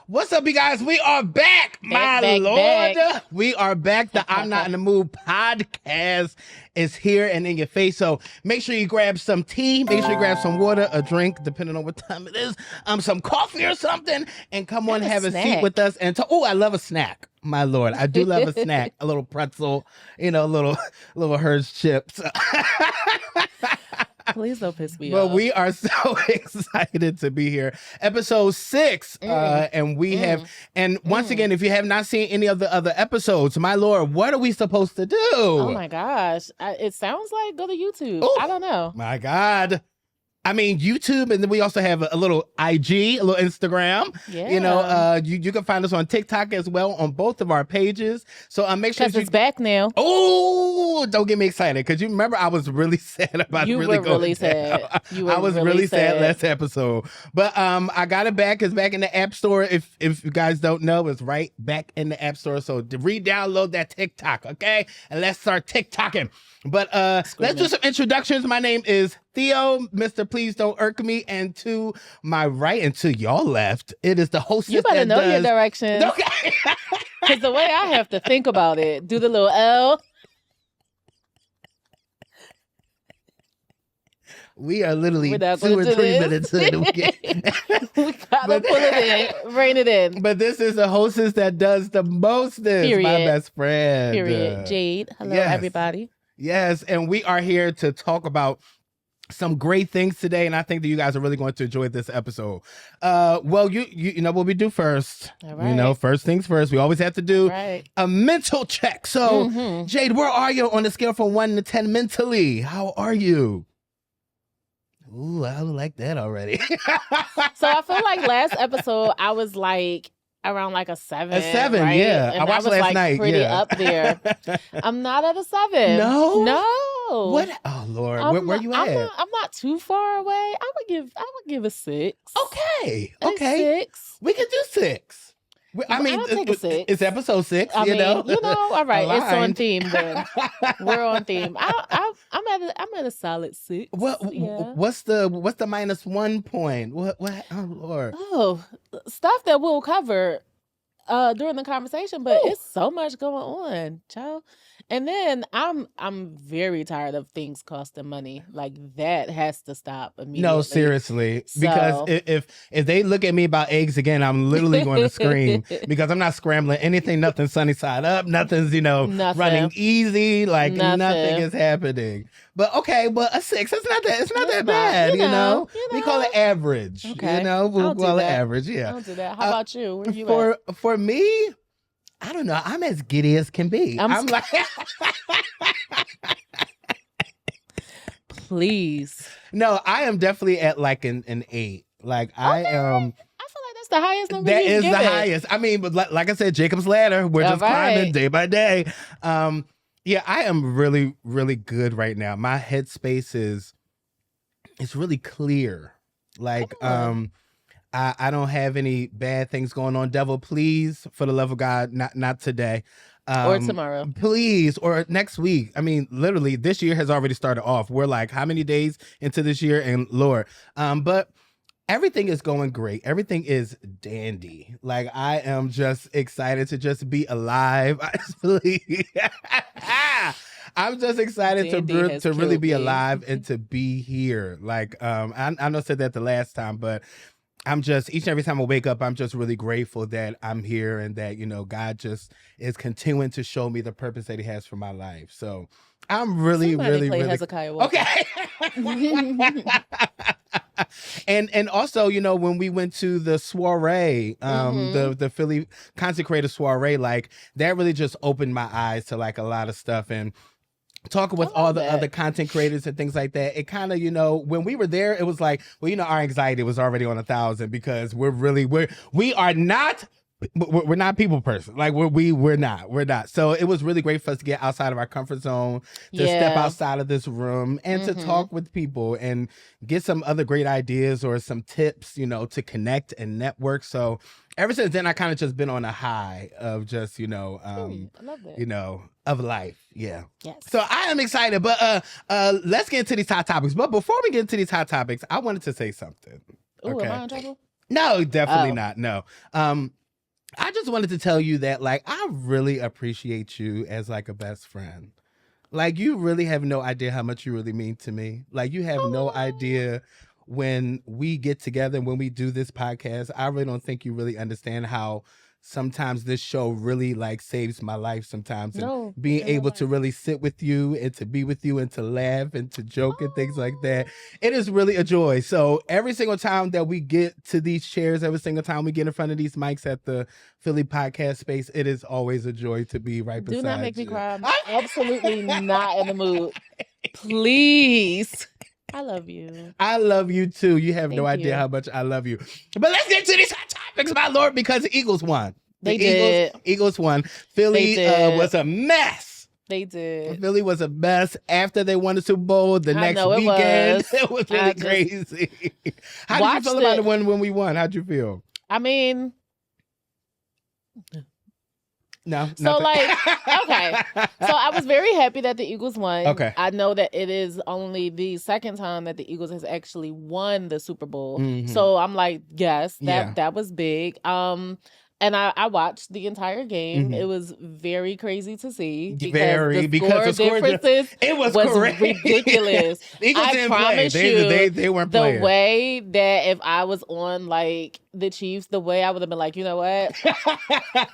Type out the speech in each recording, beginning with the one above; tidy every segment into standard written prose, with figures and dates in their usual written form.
What's up, you guys? We are back, my lord. Back. We are back. The I'm Not in the Mood podcast is here and in your face. So make sure you grab some tea. Make sure you grab some water, a drink, depending on what time it is. Some coffee or something, and come on, have a seat with us. And I love a snack. My lord, I do love a snack. A little pretzel, a little Hershey chips. Please don't piss me off. But we are so excited to be here. Episode 6. And we have, and once again, if you have not seen any of the other episodes, my lord, what are we supposed to do? Oh my gosh. It sounds like go to YouTube. Ooh, I don't know. My God. I mean, YouTube, and then we also have a little IG, a little Instagram. Yeah. You can find us on TikTok as well on both of our pages. So make sure it's back now. Oh, don't get me excited, because you remember I was really sad about you really were going really down. sad. You were I was really sad last episode, but I got it back. It's back in the App Store. If you guys don't know, it's right back in the App Store. So re-download that TikTok, okay? And let's start TikToking. But let's do some introductions. My name is Theo, Mr. Please Don't Irk Me. And to my right and to your left, it is the hostess. You better know your directions. Okay. Because the way I have to think about it, do the little L. We are literally 2 or 3 minutes in. We gotta pull it in, rein it in. But this is the hostess that does the mostest. Period. My best friend. Period. Jade. Hello, everybody. Yes, and we are here to talk about some great things today, and I think that you guys are really going to enjoy this episode. Well, you know what we do first. All right. First things first. We always have to do a mental check. So, Jade, where are you on the scale from 1 to 10 mentally? How are you? Ooh, I like that already. So I feel like last episode I was like around like a 7. A 7, right? yeah. And I watched was last like night. Pretty yeah. up there. I'm not at a 7. No. What? Oh Lord, where you at? I'm not too far away. I would give a 6. Okay. 6. We can do 6. I mean, it's episode 6. I mean, all right. Aligned. It's on theme then. We're on theme. I'm at a solid 6. What's the -1 point? What? Oh Lord. Oh, stuff that we'll cover during the conversation, but it's so much going on, child. And then I'm very tired of things costing money. Like that has to stop immediately. No, seriously. Because if they look at me about eggs again, I'm literally going to scream because I'm not scrambling anything, nothing sunny side up, nothing's, running easy. Like nothing is happening. But okay, well a 6, it's not that bad, you know. We call it average. Okay. We'll call it average, yeah. I don't do that. How about you? Where you at? For me, I don't know. I'm as giddy as can be. I'm like, please. No, I am definitely at like an 8. Like I am. I feel like that's the highest number. That is the highest. I mean, but like I said, Jacob's ladder. We're just climbing day by day. Yeah, I am really, really good right now. My headspace is really clear. Like, I don't have any bad things going on. Devil, please, for the love of God, not today. Or tomorrow. Please, or next week. I mean, literally, this year has already started off. We're like, how many days into this year? And Lord, but everything is going great. Everything is dandy. Like, I am just excited to just be alive. I'm just excited to really be alive and to be here. Like, I know I said that the last time, but I'm just, each and every time I wake up, I'm just really grateful that I'm here and that, God just is continuing to show me the purpose that he has for my life. So I'm really, really Hezekiah Walker. Okay. And also, when we went to the soiree, the Philly Consecrated soiree, like that really just opened my eyes to like a lot of stuff. And talking with all the other content creators and things like that, it kind of, when we were there, it was like, well, our anxiety was already on 1,000 because we're not people person. Like we're not. So it was really great for us to get outside of our comfort zone, to step outside of this room and to talk with people and get some other great ideas or some tips, to connect and network. So ever since then, I kind of just been on a high of just, I love that. Of life. Yeah. Yes. So I am excited, but let's get into these hot topics. But before we get into these hot topics, I wanted to say something. Ooh, am I in trouble? No, definitely not. No. I just wanted to tell you that, like, I really appreciate you as like a best friend. Like, you really have no idea how much you really mean to me. Like, you have no idea when we get together and when we do this podcast. I really don't think you really understand how sometimes this show really like saves my life sometimes, and No, being in real able to life. really sit with you and to be with you and to laugh and to joke and things like that. It is really a joy. So every single time that we get to these chairs, every single time we get in front of these mics at the Philly podcast space, it is always a joy to be right beside you. Do not make me cry. I'm absolutely not in the mood. Please. I love you. I love you too. You have no Thank idea you. how much I love you. But let's get to these hot topics, my lord, because the Eagles won. They did. Eagles won. Philly was a mess. They did. Philly was a mess after they won the Super Bowl. The next weekend, it was really crazy. How did you feel about it when we won? How'd you feel? I mean, no. So like, okay. So I was very happy that the Eagles won. Okay. I know that it is only the second time that the Eagles has actually won the Super Bowl. Mhm. So I'm like, yes, that was big. And I watched the entire game. It was very crazy to see because the score differences was ridiculous. The Eagles didn't play. They weren't playing. The way that if I was on like the Chiefs, the way I would have been like, you know what?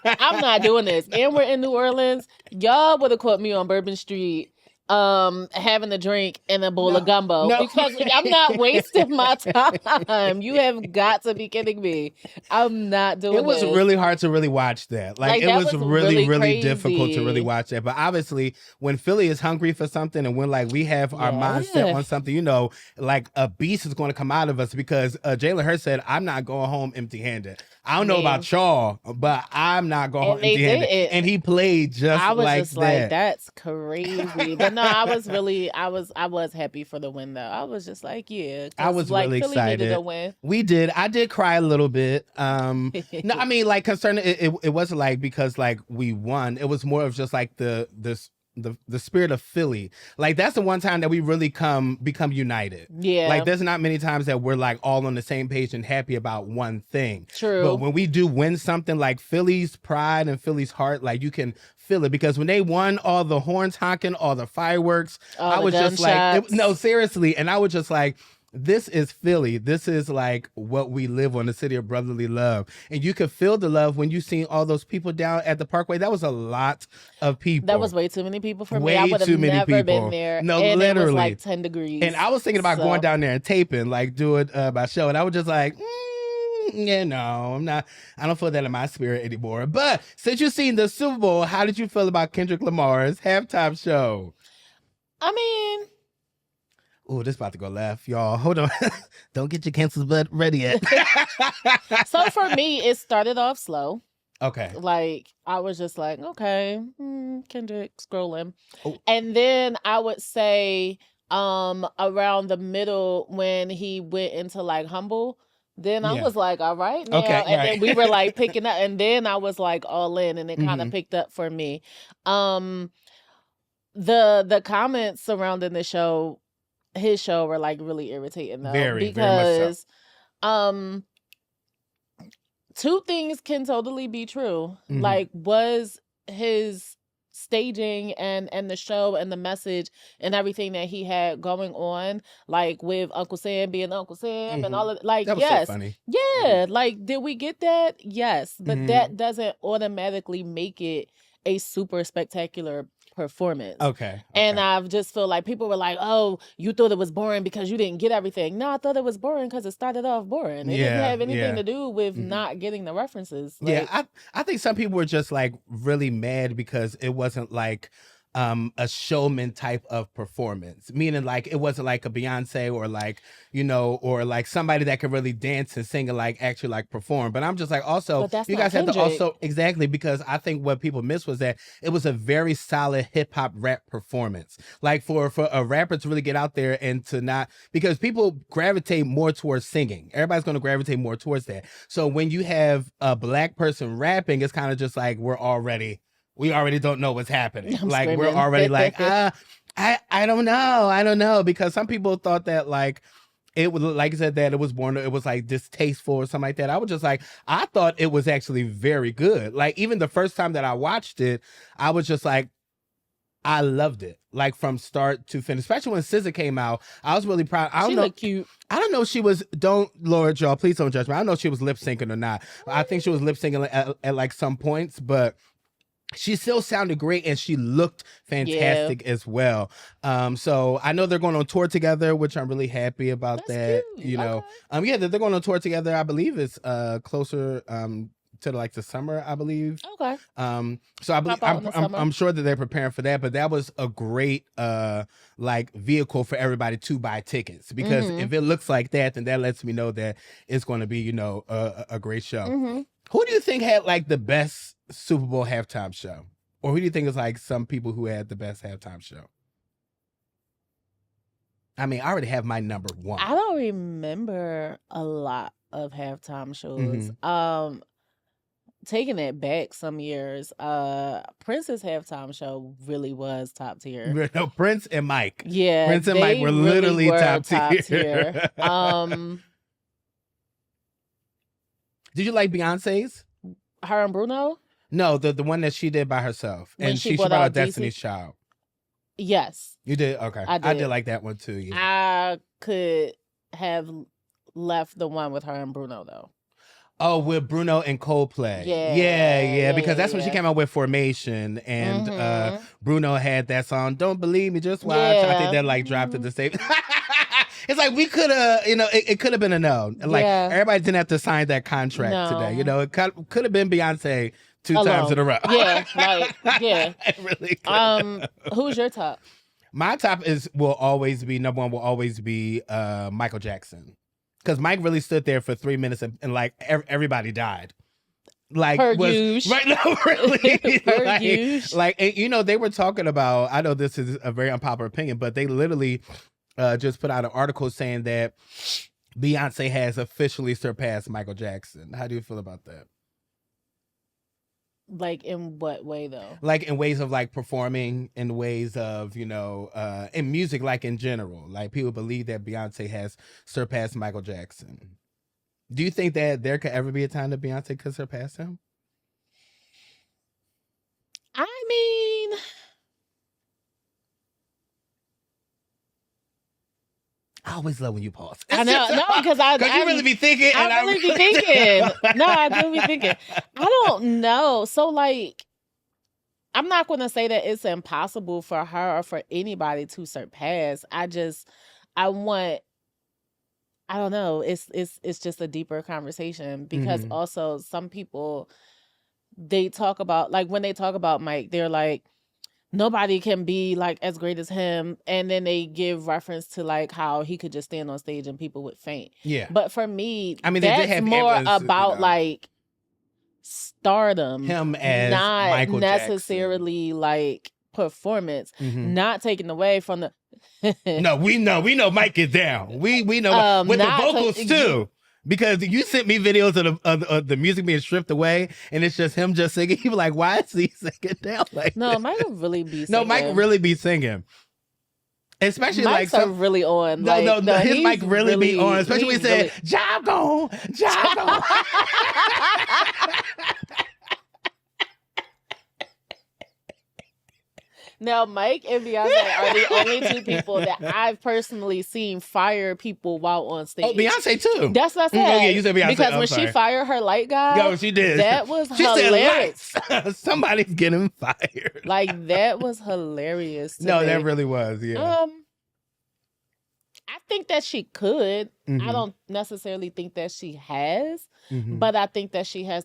I'm not doing this. And we're in New Orleans. Y'all would have caught me on Bourbon Street having a drink and a bowl of gumbo because I'm not wasting my time. You have got to be kidding me. I'm not doing it. It was really hard to really watch that. Like it was really difficult to really watch that. But obviously, when Philly is hungry for something and when like we have our mindset on something, you know, like a beast is going to come out of us because Jalen Hurts said, I'm not going home empty-handed. I don't know about y'all, but I'm not going home empty-handed. And he played just I was like just that. Like, that's crazy. But no, I was really, I was happy for the win though. I was just like, yeah. I was like, really Philly excited. Needed a win. We did. I did cry a little bit. No, I mean, like concerning it wasn't like because like we won. It was more of just like the spirit of Philly. Like that's the one time that we really become united. Yeah. Like there's not many times that we're like all on the same page and happy about one thing. True. But when we do win something, like Philly's pride and Philly's heart, like you can feel it because when they won, all the horns honking, all the fireworks, I was just like, no, seriously. And I was just like, this is Philly. This is like what we live on, the city of brotherly love. And you could feel the love when you seen all those people down at the Parkway. That was a lot of people. That was way too many people for me. I would have never been there. No, and literally. It was like 10 degrees. And I was thinking about going down there and taping, like doing my show. And I was just like, yeah, no, I'm not. I don't feel that in my spirit anymore. But since you've seen the Super Bowl, how did you feel about Kendrick Lamar's halftime show? I mean... Oh, this about to go left, y'all. Hold on. Don't get your cancels butt ready yet. So for me, it started off slow. Okay. Like, I was just like, okay, Kendrick scrolling. Oh. And then I would say around the middle when he went into like Humble, then I was like, all right now. Okay, and then we were like picking up. And then I was like all in and it kind of picked up for me. The comments surrounding his show were like really irritating though. Because two things can totally be true. Like, was his staging and the show and the message and everything that he had going on, like with Uncle Sam being Uncle Sam and all of like, that was yes, so funny. Yeah, like did we get that? Yes, but that doesn't automatically make it a super spectacular performance. Okay. And I just feel like people were like, oh, you thought it was boring because you didn't get everything. No, I thought it was boring because it started off boring. It didn't have anything to do with not getting the references. Like, I think some people were just like really mad because it wasn't like a showman type of performance, meaning like it wasn't like a Beyonce or like, you know, or like somebody that could really dance and sing and like actually like perform. But I'm just like, also you guys have to also exactly, because I think what people missed was that it was a very solid hip hop rap performance. Like for a rapper to really get out there and to not, because people gravitate more towards singing. Everybody's going to gravitate more towards that. So when you have a black person rapping, it's kind of just like we already don't know what's happening. Like screaming. We're already like, I don't know. Because some people thought that like it was like I said that it was born. It was like distasteful or something like that. I was just like, I thought it was actually very good. Like even the first time that I watched it, I was just like, I loved it, like from start to finish. Especially when SZA came out, I was really proud. I don't know, looked cute. I don't know if she was. Don't Lord y'all, please don't judge me. I don't know if she was lip syncing or not. I think she was lip syncing at like some points, but she still sounded great and she looked fantastic as well. So I know they're going on tour together, which I'm really happy about. That's cute. You know, yeah, they're going on tour together. I believe it's closer to like the summer, I believe. Okay. So I believe I'm sure that they're preparing for that, but that was a great like vehicle for everybody to buy tickets, because if it looks like that, then that lets me know that it's going to be, you know, a great show. Who do you think had like the best Super Bowl halftime show? Or who do you think is like some people who had the best halftime show? I mean, I already have my number one. I don't remember a lot of halftime shows. Taking it back some years, Prince's halftime show really was top tier. No, Prince and Mike. Yeah, Prince and Mike were literally top tier. Did you like Beyonce's? Her and Bruno? No, the one that she did by herself. When and she brought out Destiny's Child. Yes. You did? Okay. I did like that one too. Yeah. I could have left the one with her and Bruno though. Oh, with Bruno and Coldplay. Yeah. Because that's when she came out with Formation, and Bruno had that song, Don't Believe Me, Just Watch. I think that like dropped at the same. It's like we could have, you know, it could have been a no. Like everybody didn't have to sign that contract today. You know, it could have been Beyonce two times in a row. Yeah, like It really could. Who's your top? My top will always be number one. Will always be Michael Jackson, because Mike really stood there for 3 minutes and like everybody died. Like right now, really. like and, you know, they were talking about. I know this is a very unpopular opinion, but they literally just put out an article saying that Beyonce has officially surpassed Michael Jackson. How do you feel about that? Like in what way though? Like in ways of like performing, in ways of, you know, in music, like in general. Like people believe that Beyonce has surpassed Michael Jackson. Do you think that there could ever be a time that Beyonce could surpass him? I mean, I always love when you pause. I know, no, because you really be thinking. I really be thinking. No, I do be thinking. I don't know. So, like, I'm not going to say that it's impossible for her or for anybody to surpass. I don't know. It's just a deeper conversation, because also some people, they talk about, like when they talk about Mike, they're like, nobody can be like as great as him, and then they give reference to like how he could just stand on stage and people would faint. Yeah, but for me, I mean, that's more about like stardom, him as not Michael necessarily Jackson. Like performance, not taken away from the. No, we know Mike is down. We know with the vocals too. Because you sent me videos of the music being stripped away, and it's just him just singing. You were like, "Why is he singing down like no, this?" Mike would really be singing. No, Mike really be singing. Especially Mike's like really on. No, his mic really be on. Especially when he said, "Job gone, job gone." Now, Mike and Beyonce are the only two people that I've personally seen fire people while on stage. Oh, Beyonce too. That's what I said. Yeah, you said Beyonce. Because when she fired her light guy, yo, she did. That was hilarious. Said, somebody's getting fired. Like that was hilarious. No, that really was. Yeah. I think that she could. I don't necessarily think that she has, but I think that she has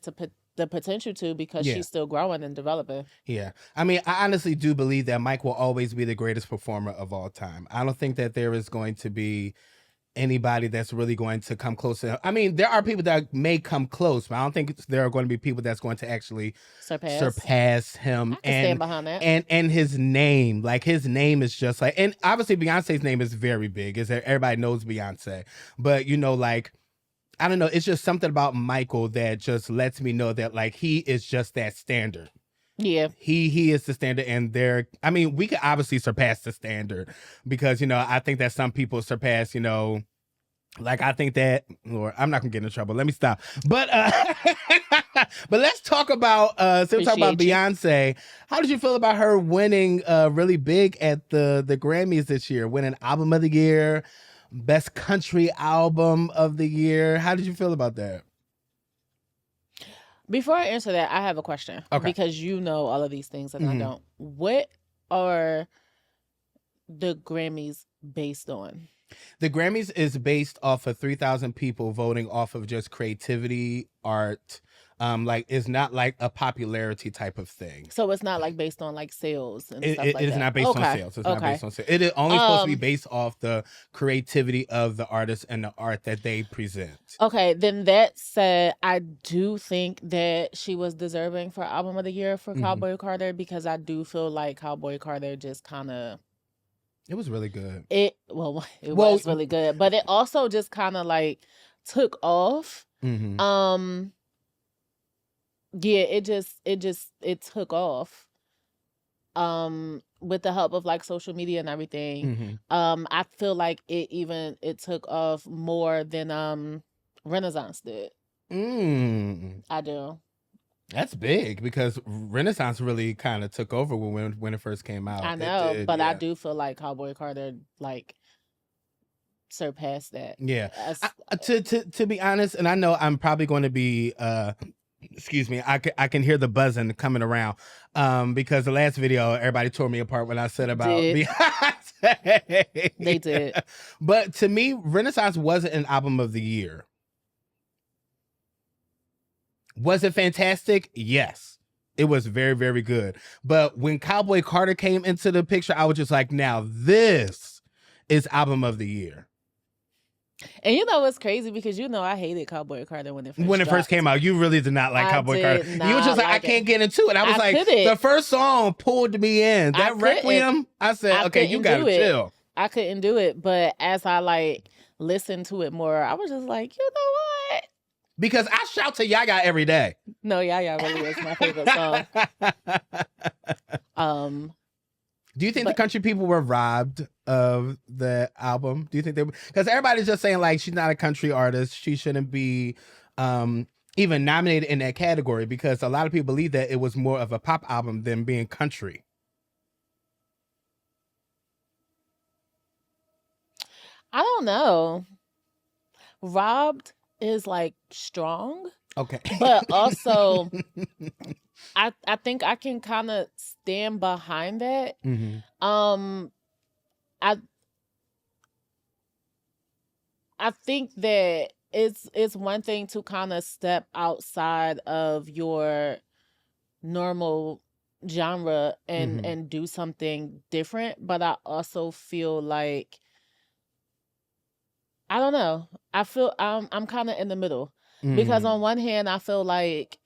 the potential to, because she's still growing and developing. Yeah. I mean, I honestly do believe that Mike will always be the greatest performer of all time. I don't think that there is going to be anybody that's really going to come close to him. I mean, there are people that may come close, but I don't think there are going to be people that's going to actually surpass him. I can stand behind that. And his name, like his name is just like, and obviously Beyonce's name is very big. Is that everybody knows Beyonce, but you know, like, I don't know. It's just something about Michael that just lets me know that like he is just that standard. Yeah. He is the standard, and I mean, we could obviously surpass the standard, because, you know, I think that some people surpass, you know, Like, I think that, Lord, I'm not gonna get in trouble. Let me stop. But but let's talk about so we're talking about Beyonce. How did you feel about her winning really big at the Grammys this year, winning Album of the Year, Best Country Album of the Year? How did you feel about that? Before I answer that, I have a question. Okay. Because you know all of these things and I don't. What are the Grammys based on? The Grammys is based off of 3,000 people voting off of just creativity, art. Like, it's not like a popularity type of thing. So it's not like based on like sales and stuff like that. It is not based on sales. It's not based on sales. It is only supposed to be based off the creativity of the artist and the art that they present. Okay, then that said, I do think that she was deserving for Album of the Year for Cowboy Carter, because I do feel like Cowboy Carter just kind of... It was really good. It was really good, but it also just kind of like took off. Yeah, it took off. With the help of like social media and everything. I feel like it took off more than Renaissance did. I do. That's big, because Renaissance really kind of took over when it first came out. I know, but yeah. I do feel like Cowboy Carter like surpassed that. Yeah. To be honest, and I know I'm probably going to be excuse me, I can hear the buzzing coming around because the last video everybody tore me apart when I said about Beyonce. They did. But to me, Renaissance wasn't an album of the year. Was it fantastic? Yes. It was very, very good. But when Cowboy Carter came into the picture, I was just like, now this is album of the year. And you know what's crazy? Because you know I hated Cowboy Carter when it first came out. You really did not like Cowboy Carter. You were just like, I can't get into it. I was like, the first song pulled me in. That Requiem, I said, okay, you gotta chill. I couldn't do it. But as I like listened to it more, I was just like, you know what? Because I shout to Yaya every day. No, Yaya really is my favorite song. Do you think the country people were robbed of the album? Do you think they were? Because everybody's just saying like she's not a country artist. She shouldn't be even nominated in that category, because a lot of people believe that it was more of a pop album than being country. I don't know. Robbed is like strong. Okay. But also I think I can kind of stand behind that. I think that it's one thing to kind of step outside of your normal genre and do something different, but I also feel like, I don't know. I feel I'm kind of in the middle, because on one hand I feel like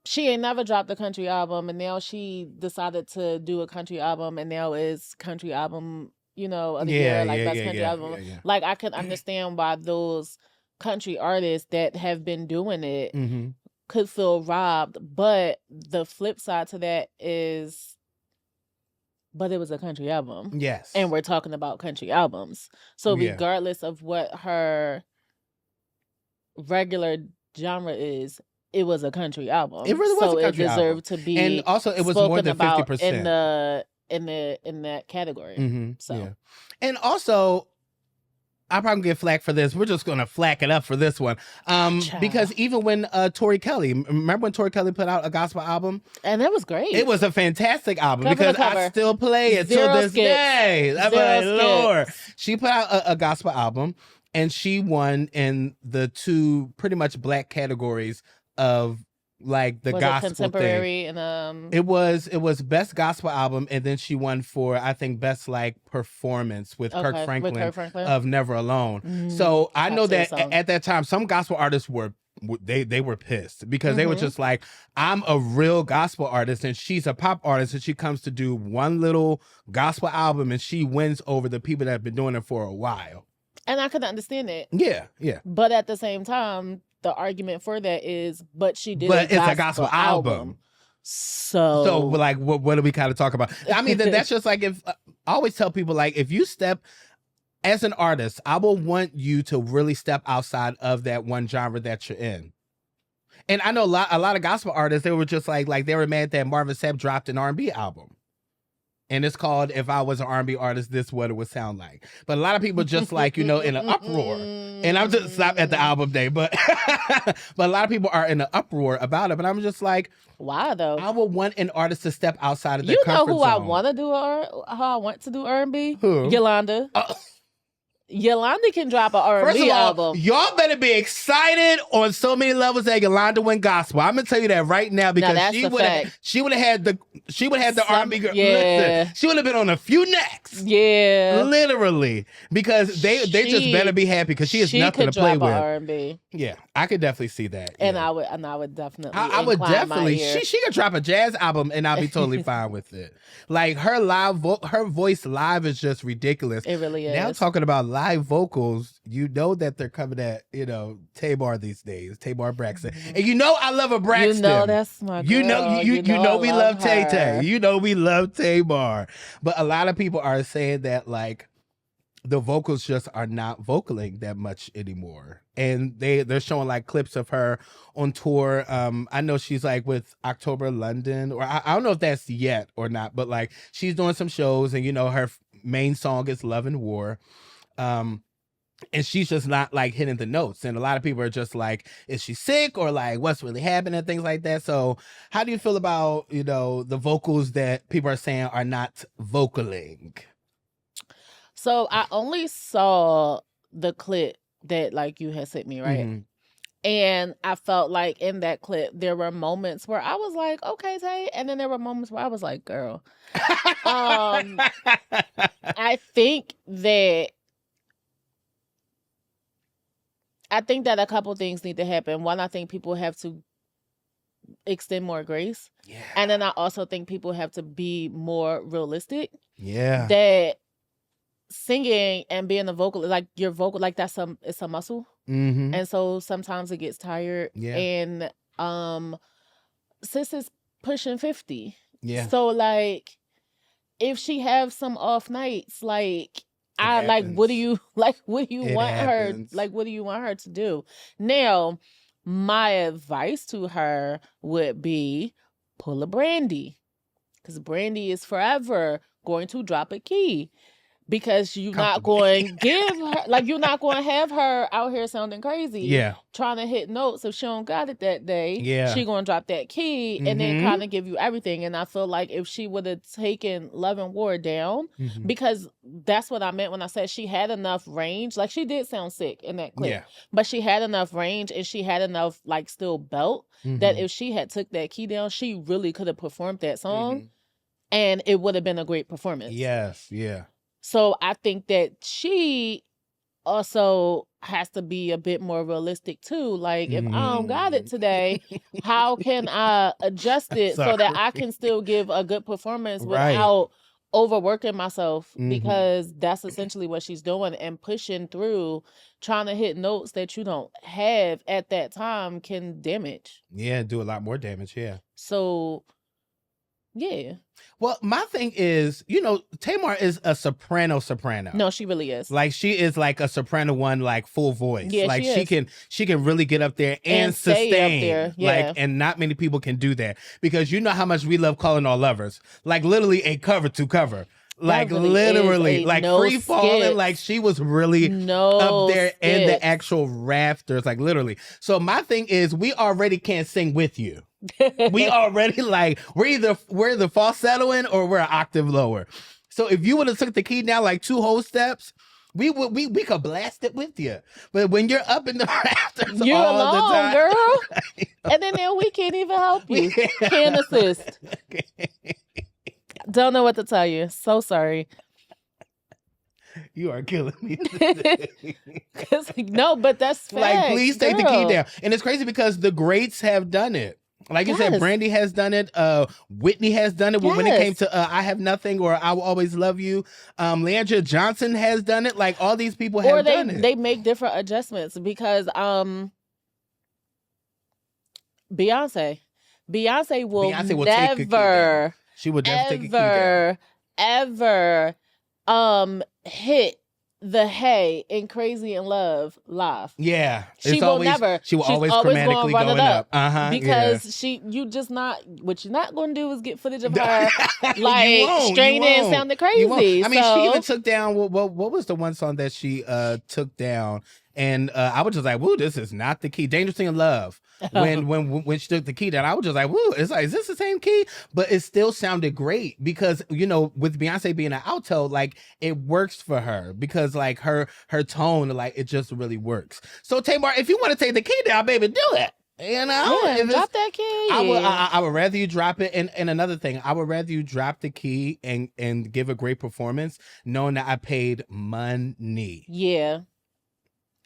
she ain't never dropped a country album, and now she decided to do a country album, and now is country album, you know, of the year, like best country album. Yeah. Like I can understand why those country artists that have been doing it could feel robbed, but the flip side to that is, but it was a country album. Yes. And we're talking about country albums. So regardless of what her regular genre is, it was a country album. It really was a country album. So it deserved to be, and also it was more than 50% in that category. So yeah. And also, I'll probably get flack for this. We're just gonna flack it up for this one. Because even when Tori Kelly, remember when Tori Kelly put out a gospel album? And that was great. It was a fantastic album, because I still play it till this day. I'm like, Lord. She put out a gospel album, and she won in the two pretty much black categories of like the gospel contemporary thing. And it was best gospel album, and then she won for, I think, best like performance with Kirk Franklin of Never Alone. So I know that at that time some gospel artists were pissed, because they were just like, I'm a real gospel artist and she's a pop artist, and she comes to do one little gospel album and she wins over the people that have been doing it for a while. And I could understand it. Yeah. But at the same time, the argument for that is, but she did it's a gospel album. So like, what do we kind of talk about? I mean, that's just like, if I always tell people, like, if you step as an artist, I will want you to really step outside of that one genre that you're in. And I know a lot of gospel artists, they were just like they were mad that Marvin Sapp dropped an R&B album. And it's called If I Was an R&B Artist, This is What It Would Sound Like. But a lot of people just like, in an uproar. And I'm just stop at the album day, but but a lot of people are in an uproar about it. But I'm just like, why though? I would want an artist to step outside of their You comfort know who zone. I want to do how I want to do R&B? Who? Yolanda. Yolanda can drop an R&B First of all, album. Y'all better be excited on so many levels that Yolanda went gospel. I'm gonna tell you that right now because she would have had the R&B girl. Yeah. Listen, she would have been on a few necks. Yeah, literally, because they just better be happy because she has nothing to play with. R&B. Yeah, I could definitely see that. And yeah. I would definitely. I would definitely. She could drop a jazz album and I'll be totally fine with it. Like her her voice live is just ridiculous. It really is. Now talking about live vocals, you know that they're coming at Tamar these days, Tamar Braxton, and I love a Braxton. You know that's my girl. You know we love Tay Tay. You know we love Tamar, but a lot of people are saying that like the vocals just are not vocaling that much anymore. And they're showing like clips of her on tour. I know she's like with October London, or I don't know if that's yet or not, but like she's doing some shows and her main song is Love and War. And she's just not like hitting the notes. And a lot of people are just like, is she sick or like what's really happening and things like that. So how do you feel about, the vocals that people are saying are not vocaling? So I only saw the clip that like you had sent me, right? Mm-hmm. And I felt like in that clip, there were moments where I was like, okay, Tay. And then there were moments where I was like, girl. I think that a couple things need to happen. One, I think people have to extend more grace. Yeah. And then I also think people have to be more realistic. Yeah. That singing and being a vocal, like your vocal, like it's a muscle. Mm-hmm. And so sometimes it gets tired. Yeah. And sis is pushing 50. Yeah. So like if she have some off nights, like what do you want happens. her, like what do you want her to do? Now, my advice to her would be pull a Brandy. Because Brandy is forever going to drop a key. Because you're not going to give her, like, you're not going to have her out here sounding crazy. Yeah. Trying to hit notes. If she don't got it that day, yeah, she going to drop that key and then kind of give you everything. And I feel like if she would have taken Love and War down, because that's what I meant when I said she had enough range. Like, she did sound sick in that clip. Yeah. But she had enough range and she had enough, like, still belt that if she had took that key down, she really could have performed that song. And it would have been a great performance. Yes, yeah. So I think that she also has to be a bit more realistic too. Like, if I don't got it today, how can I adjust it so that I can still give a good performance without overworking myself? Because that's essentially what she's doing, and pushing through, trying to hit notes that you don't have at that time can damage. Yeah, do a lot more damage, yeah. So, yeah. Well, my thing is, Tamar is a soprano. No, she really is. Like, she is like a soprano one, like full voice. Yeah, like she can really get up there and sustain. Stay up there. Yeah. Like, and not many people can do that, because you know how much we love Calling All Lovers. Like, literally a cover to cover. Like, really literally, like free falling, like she was really up there in the actual rafters, like literally. So my thing is, we already can't sing with you. We already we're either falsettoing or we're an octave lower. So if you would have took the key down like 2 whole steps, we could blast it with you. But when you're up in the rafters, you're all alone, the time, girl. And then we can't even help you. Can't assist. Don't know what to tell you. So sorry. You are killing me. No, but that's facts, like, please take the key down. And it's crazy because the greats have done it. Like you said, Brandy has done it. Whitney has done it. When it came to I Have Nothing or I Will Always Love You. Leandra Johnson has done it. Like, all these people have done it. They make different adjustments because Beyonce will never, she would never take a key down. ever hit the hey in Crazy in Love laugh. Yeah. She will never. She will She's always always chromatically gonna run going it up. up. Because you just not, what you're not going to do is get footage of her like straining, sounding crazy. I mean, so, she even took down, what was the one song that she took down? And I was just like, woo, this is not the key. Dangerously in Love. When she took the key down, I was just like, woo, it's like, is this the same key? But it still sounded great because, you know, with Beyonce being an alto, like it works for her because like her tone, like it just really works. So Tamar, if you want to take the key down, baby, do it. You know, yeah, drop that key. I would rather you drop it. And another thing, I would rather you drop the key and give a great performance, knowing that I paid money. Yeah.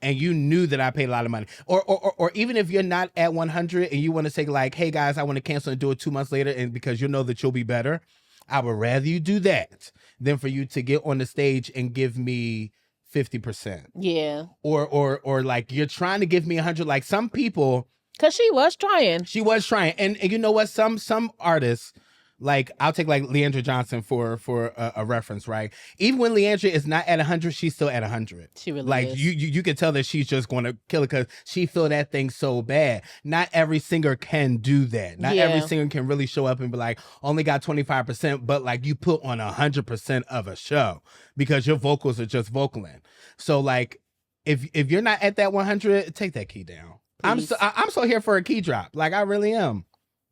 And you knew that I paid a lot of money. Or even if you're not at 100 and you want to say like, hey guys, I want to cancel and do it 2 months later, and because you know that you'll be better, I would rather you do that than for you to get on the stage and give me 50%. Yeah. Or like you're trying to give me 100. Like some people, because she was trying. She was trying. And you know what? Some artists, like I'll take like Leandra Johnson for a reference, right? Even when Leandra is not at 100, she's still at 100. She really like is. You can tell that she's just going to kill it because she feel that thing so bad. Not every singer can do that. Not every singer can really show up and be like, only got 25%, but like you put on 100% of a show because your vocals are just vocaling. So like, if you're not at that 100, take that key down. Please. I'm so here for a key drop. Like I really am.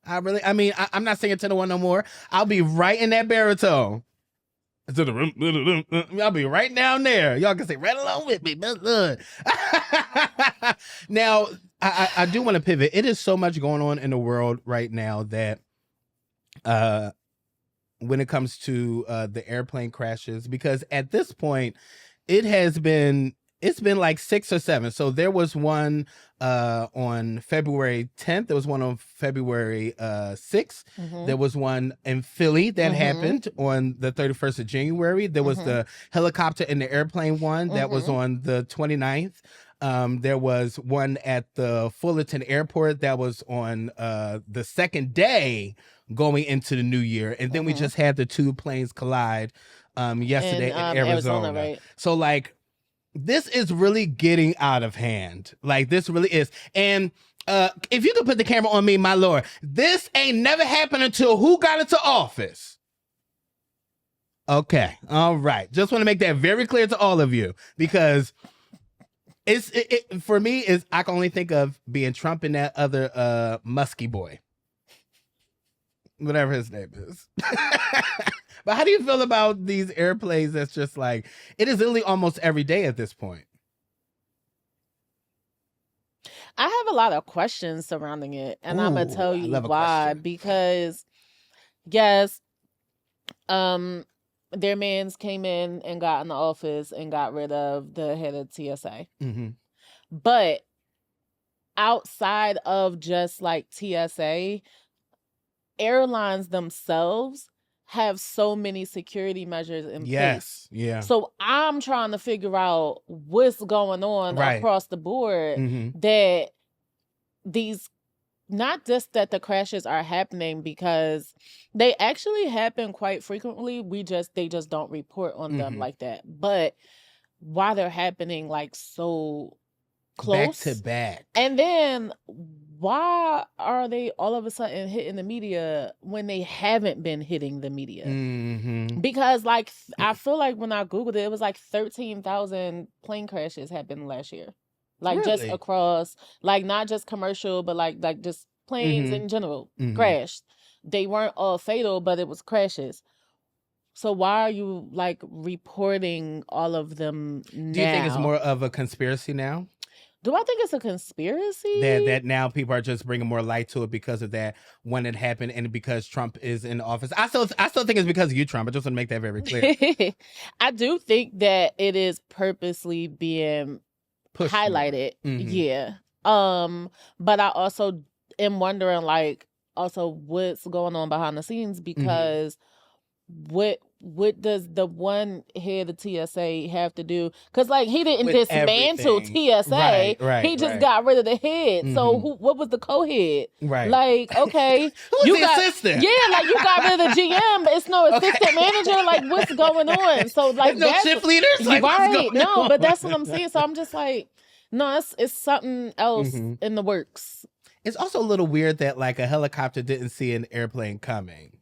I'm not singing to the one no more. I'll be right in that baritone. I'll be right down there. Y'all can say right along with me. Now, I do want to pivot. It is so much going on in the world right now that when it comes to the airplane crashes, because at this point, it's been like 6 or 7. So there was one on February 10th. There was one on February 6th. Mm-hmm. There was one in Philly that happened on the 31st of January. There was the helicopter and the airplane one that was on the 29th. There was one at the Fullerton Airport that was on the second day going into the new year. And then we just had the 2 planes collide yesterday in Arizona. Right? So like, this is really getting out of hand. Like this really is. And if you could put the camera on me, my lord, this ain't never happened until who got into office? Okay. All right. Just want to make that very clear to all of you because it for me is I can only think of being Trump and that other musky boy. Whatever his name is. But how do you feel about these airplanes that's just like, it is literally almost every day at this point? I have a lot of questions surrounding it, and I'm going to tell you why. Because, yes, their mans came in and got in the office and got rid of the head of TSA. Mm-hmm. But outside of just like TSA, airlines themselves have so many security measures in place. Yeah. So I'm trying to figure out what's going on across the board that these, not just that the crashes are happening, because they actually happen quite frequently. They just don't report on them like that. But why they're happening like so close back to back, and then why are they all of a sudden hitting the media when they haven't been hitting the media? Because like I feel like when I googled it was like 13,000 plane crashes happened last year, like really? Just across, like not just commercial but like just planes in general crashed. They weren't all fatal, but it was crashes. So why are you like reporting all of them now? Do you think it's more of a conspiracy now? Do I think it's a conspiracy? That now people are just bringing more light to it because of that when it happened and because Trump is in office. I still think it's because of you, Trump. I just want to make that very clear. I do think that it is purposely being highlighted. Yeah. But I also am wondering like also what's going on behind the scenes, because what does the one head of TSA have to do? Because like he didn't With dismantle everything. TSA. Right, He just right. got rid of the head. So Mhm. what was the co-head? Right. Like, okay, Who was you the got assistant? yeah, like you got rid of the GM, but it's no Okay. assistant manager. Like, what's going on? So like There's no that's shift leaders? Like, what's right. going No, on? but that's what I'm saying. So I'm just like, no, it's something else Mhm. in the works. It's also a little weird that like a helicopter didn't see an airplane coming.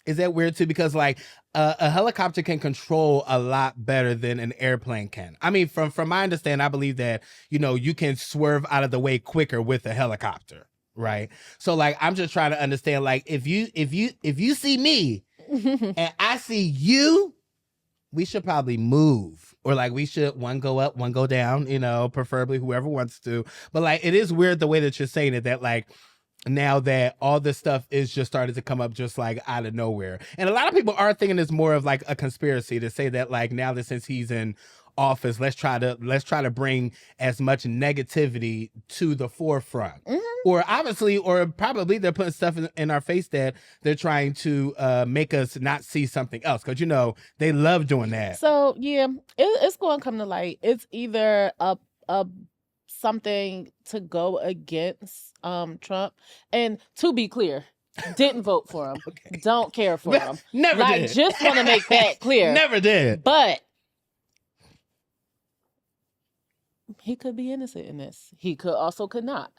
Is that weird too? Because like a helicopter can control a lot better than an airplane can. I mean, from my understanding, I believe that, you know, you can swerve out of the way quicker with a helicopter, right? So like I'm just trying to understand, like if you see me and I see you, we should probably move. Or like we should one go up, one go down, you know, preferably whoever wants to. But like it is weird the way that you're saying it, that like now that all this stuff is just started to come up just like out of nowhere. And a lot of people are thinking it's more of like a conspiracy to say that like now that since he's in office, let's try to bring as much negativity to the forefront. Mhm. Or obviously, or probably they're putting stuff in our face that they're trying to make us not see something else. Because, you know, they love doing that. So yeah, it's going to come to light. It's either a something to go against Trump, and to be clear, didn't vote for him. Okay. Don't care for him. Never like, did. Just want to make that clear. Never did. But he could be innocent in this. He could not.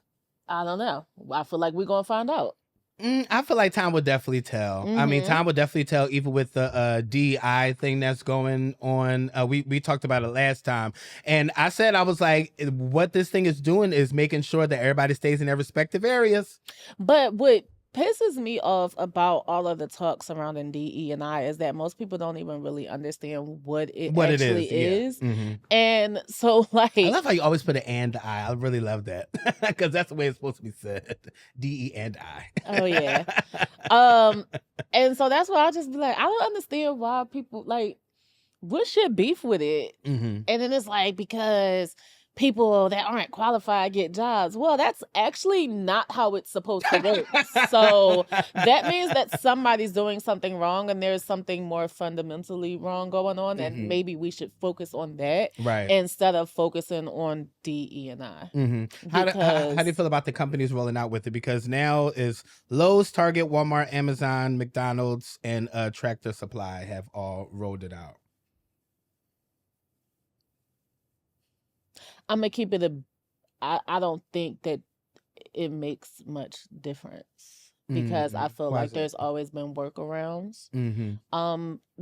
I don't know. I feel like we're gonna find out. I feel like time will definitely tell. I mean, time will definitely tell, even with the DEI thing that's going on. We talked about it last time. And I said, I was like, what this thing is doing is making sure that everybody stays in their respective areas. But what pisses me off about all of the talk surrounding DE&I is that most people don't even really understand what it actually is. Yeah. Mm-hmm. And so, like, I love how you always put an and I. I really love that because that's the way it's supposed to be said. DE and I. Oh yeah. And so that's why I just be like, I don't understand why people like, what's your beef with it? Mm-hmm. And then it's like, because people that aren't qualified get jobs. Well, that's actually not how it's supposed to work. So that means that somebody's doing something wrong and there's something more fundamentally wrong going on. And maybe we should focus on that instead of focusing on DE&I. Mm-hmm. How do you feel about the companies rolling out with it? Because now is Lowe's, Target, Walmart, Amazon, McDonald's, and Tractor Supply have all rolled it out. I'm gonna keep it I don't think that it makes much difference because I feel like there's always been workarounds.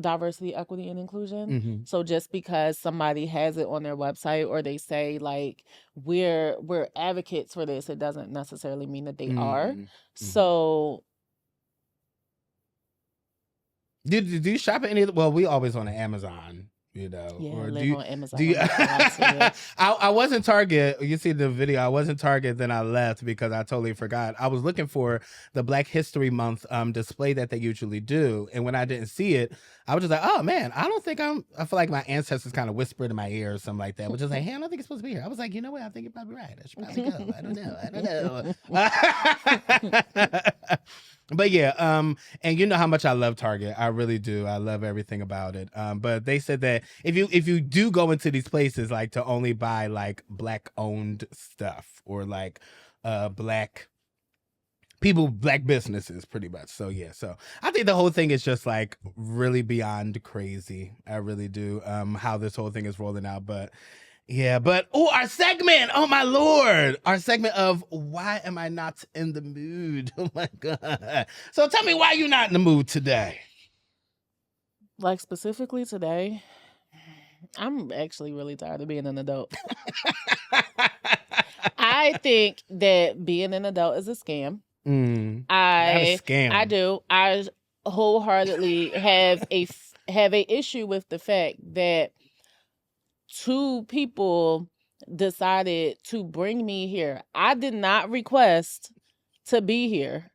Diversity, equity, and inclusion. So just because somebody has it on their website or they say like we're advocates for this, it doesn't necessarily mean that they are. So do you shop at any of the, well, we always on Amazon. You know, yeah, or live on Amazon. Do you, I wasn't Target. You see the video. I wasn't Target. Then I left because I totally forgot. I was looking for the Black History Month display that they usually do, and when I didn't see it, I was just like, oh man, I feel like my ancestors kind of whispered in my ear or something like that, which is like, hey, I don't think it's supposed to be here. I was like, you know what? I think you're probably right. I should probably go. I don't know. But yeah, and you know how much I love Target. I really do. I love everything about it. But they said that if you do go into these places, like to only buy like Black owned stuff or like Black businesses, pretty much. So yeah, so I think the whole thing is just like really beyond crazy. I really do. How this whole thing is rolling out, but. Yeah, but our segment, oh my Lord, our segment of why am I not in the mood? Oh my God. So tell me why you're not in the mood today. Like specifically today, I'm actually really tired of being an adult. I think that being an adult is a scam. Not a scam. I do. I wholeheartedly have a issue with the fact that two people decided to bring me here. I did not request to be here.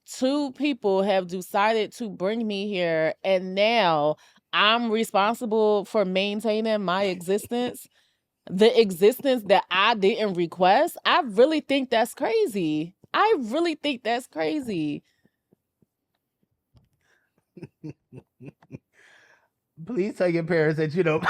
Two people have decided to bring me here, and now I'm responsible for maintaining my existence, the existence that I didn't request. I really think that's crazy. Please tell your parents that you know,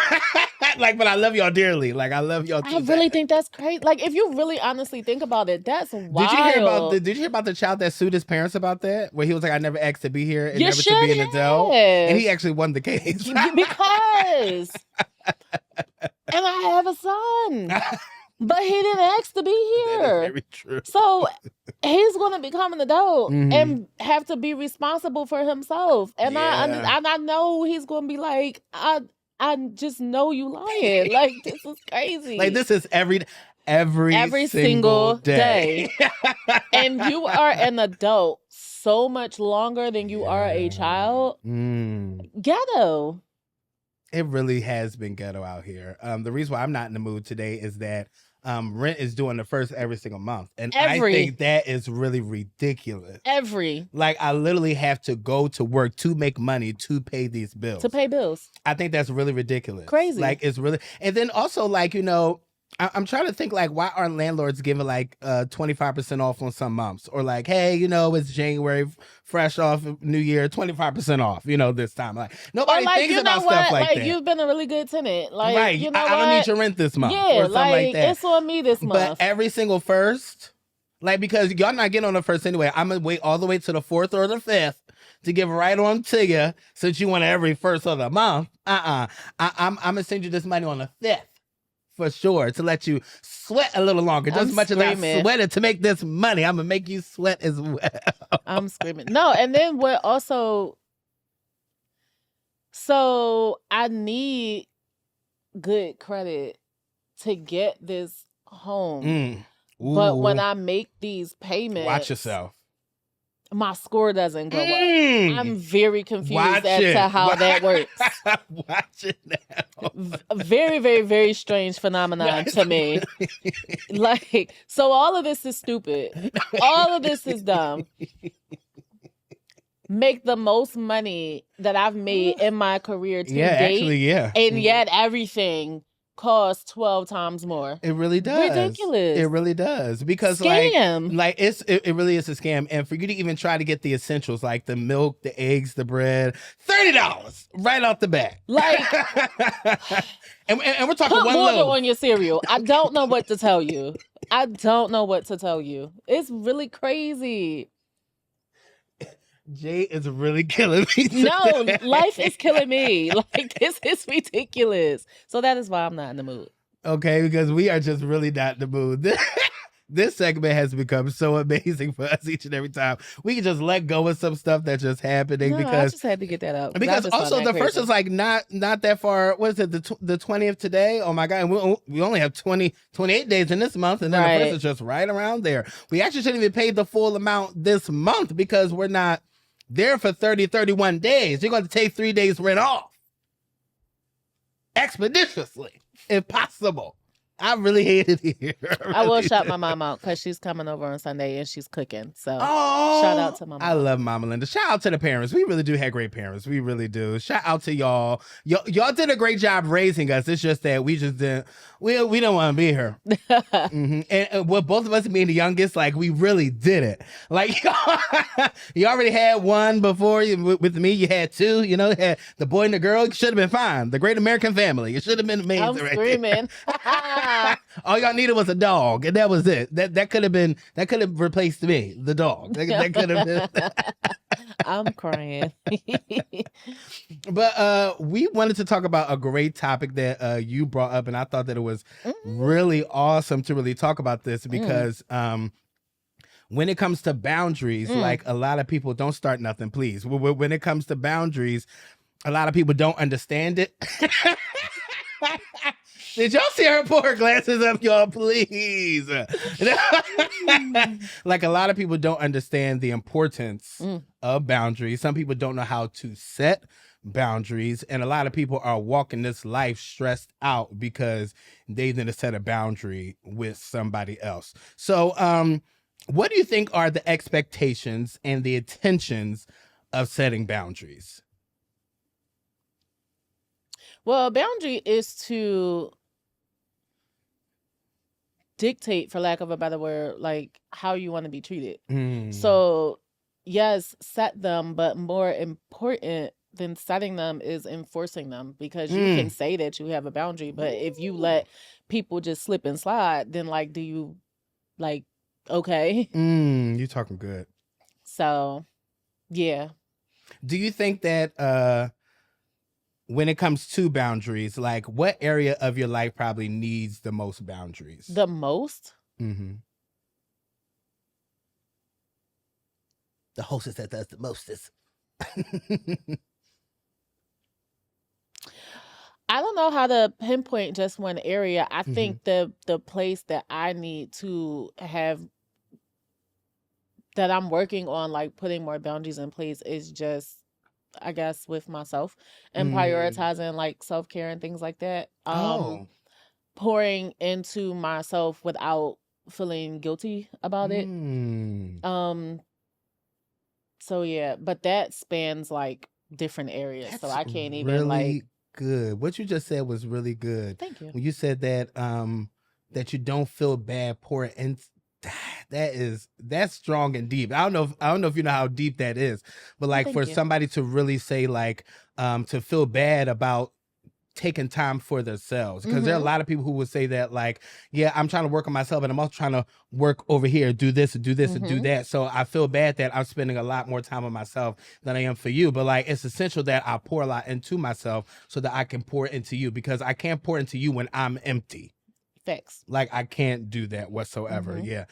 like, but I love y'all dearly. Like, I love y'all too. I really think that's crazy. Like, if you really honestly think about it, that's wild. Did you hear about the child that sued his parents about that? Where he was like, I never asked to be here and You never to be an adult. And he actually won the case. Because. And I have a son. But he didn't ask to be here. That is very true. So he's going to become an adult and have to be responsible for himself. And I know he's going to be like, I just know you lying. Like, this is crazy. Like, this is every single day. And you are an adult so much longer than you are a child. Ghetto. It really has been ghetto out here. The reason why I'm not in the mood today is that rent is doing the first every single month. And I think that is really ridiculous. Like, I literally have to go to work to make money to pay these bills. To pay bills. I think that's really ridiculous. Crazy. Like, it's really... And then also, like, you know, I'm trying to think, like, why aren't landlords giving, like, 25% off on some months? Or, like, hey, you know, it's January, fresh off New Year, 25% off, you know, this time. Like, nobody thinks about stuff like that. You've been a really good tenant. Like, right. You know I don't need your rent this month. Yeah, or something like that. It's on me this month. But every single first, like, because y'all not getting on the first anyway, I'm going to wait all the way to the 4th or the 5th to give right on to you, since you want every first of the month. I'm going to send you this money on the 5th. For sure, to let you sweat a little longer. Just as much as I sweated to make this money, I'm going to make you sweat as well. I'm screaming. No, and then what also... So, I need good credit to get this home. But when I make these payments... Watch yourself. My score doesn't go up. I'm very confused as to how that works. Watch it now. Very, very, very strange phenomenon to me. Like, so all of this is stupid. All of this is dumb. Make the most money that I've made in my career to date. Actually, and yet everything costs 12 times more. It really does. Ridiculous. It really does. Because scam. like it really is a scam. And for you to even try to get the essentials like the milk, the eggs, the bread, $30 right off the bat. Like, and we're talking put one water loaf on your cereal. I don't know what to tell you. It's really crazy. Jay is really killing me today. No, life is killing me. Like, this is ridiculous. So that is why I'm not in the mood. Okay, because we are just really not in the mood. This segment has become so amazing for us each and every time. We can just let go of some stuff that's just happening because I just had to get that out. Because also the first is like not that far. What is it? The 20th today? Oh my God. And we only have 28 days in this month. And then the first is just right around there. We actually shouldn't even pay the full amount this month because we're not there for 31 days. You're going to take 3 days rent off expeditiously, if possible. I really hate it here. I will shout my mom out because she's coming over on Sunday and she's cooking. So shout out to my mom. I love Mama Linda. Shout out to the parents. We really do have great parents. We really do. Shout out to y'all. Y'all did a great job raising us. It's just that we just didn't. We don't want to be here. And with both of us being the youngest, like we really did it. Like you already had one before. With me, you had two. You know, had the boy and the girl. It should have been fine. The Great American Family. It should have been amazing. I'm screaming. All y'all needed was a dog, and that was it. That could have replaced me, the dog. That could have been. I'm crying. But we wanted to talk about a great topic that you brought up, and I thought that it was really awesome to really talk about this because when it comes to boundaries, like a lot of people don't start nothing, please. When it comes to boundaries, a lot of people don't understand it. Did y'all see her pour her glasses up, y'all? Please. Like a lot of people don't understand the importance of boundaries. Some people don't know how to set boundaries. And a lot of people are walking this life stressed out because they didn't set a boundary with somebody else. So what do you think are the expectations and the intentions of setting boundaries? Well, a boundary is to dictate, for lack of a better word, like how you want to be treated. So yes, set them, but more important than setting them is enforcing them, because you can say that you have a boundary, but if you let people just slip and slide, then like, do you like, okay? You talking good. So, yeah. Do you think that when it comes to boundaries, like what area of your life probably needs the most boundaries? The most? Mm-hmm. The hostess that does the mostest. I don't know how to pinpoint just one area. I think the place that I need to have, that I'm working on, like putting more boundaries in place, is just, I guess, with myself and prioritizing like self-care and things like that. Pouring into myself without feeling guilty about it. So yeah, but that spans like different areas. That's so I can't even really like good. What you just said was really good. Thank you. When you said that that you don't feel bad pouring in, that's strong and deep. I don't know if you know how deep that is, but like for somebody to really say like to feel bad about taking time for themselves, because there are a lot of people who would say that like, yeah, I'm trying to work on myself and I'm also trying to work over here, do this and do this and do that, so I feel bad that I'm spending a lot more time on myself than I am for you. But like, it's essential that I pour a lot into myself so that I can pour into you, because I can't pour into you when I'm empty. Facts. Like I can't do that whatsoever. Yeah.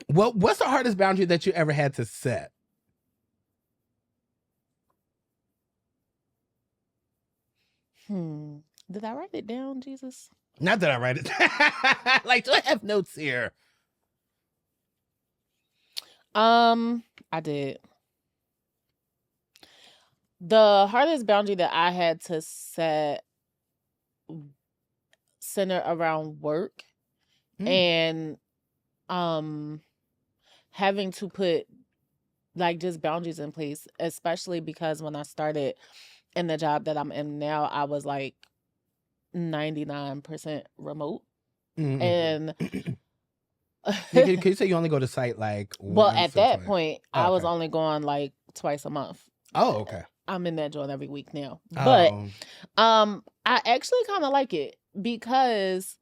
What's the hardest boundary that you ever had to set? Did I write it down, Jesus? Not that I write it. Like, do I have notes here? I did. The hardest boundary that I had to set centered around work and having to put like just boundaries in place, especially because when I started in the job that I'm in now, I was like 99% remote. And can you say you only go to site like well, at that point, I was only going like twice a month. Oh, okay. I'm in that joint every week now. But I actually kind of like it, because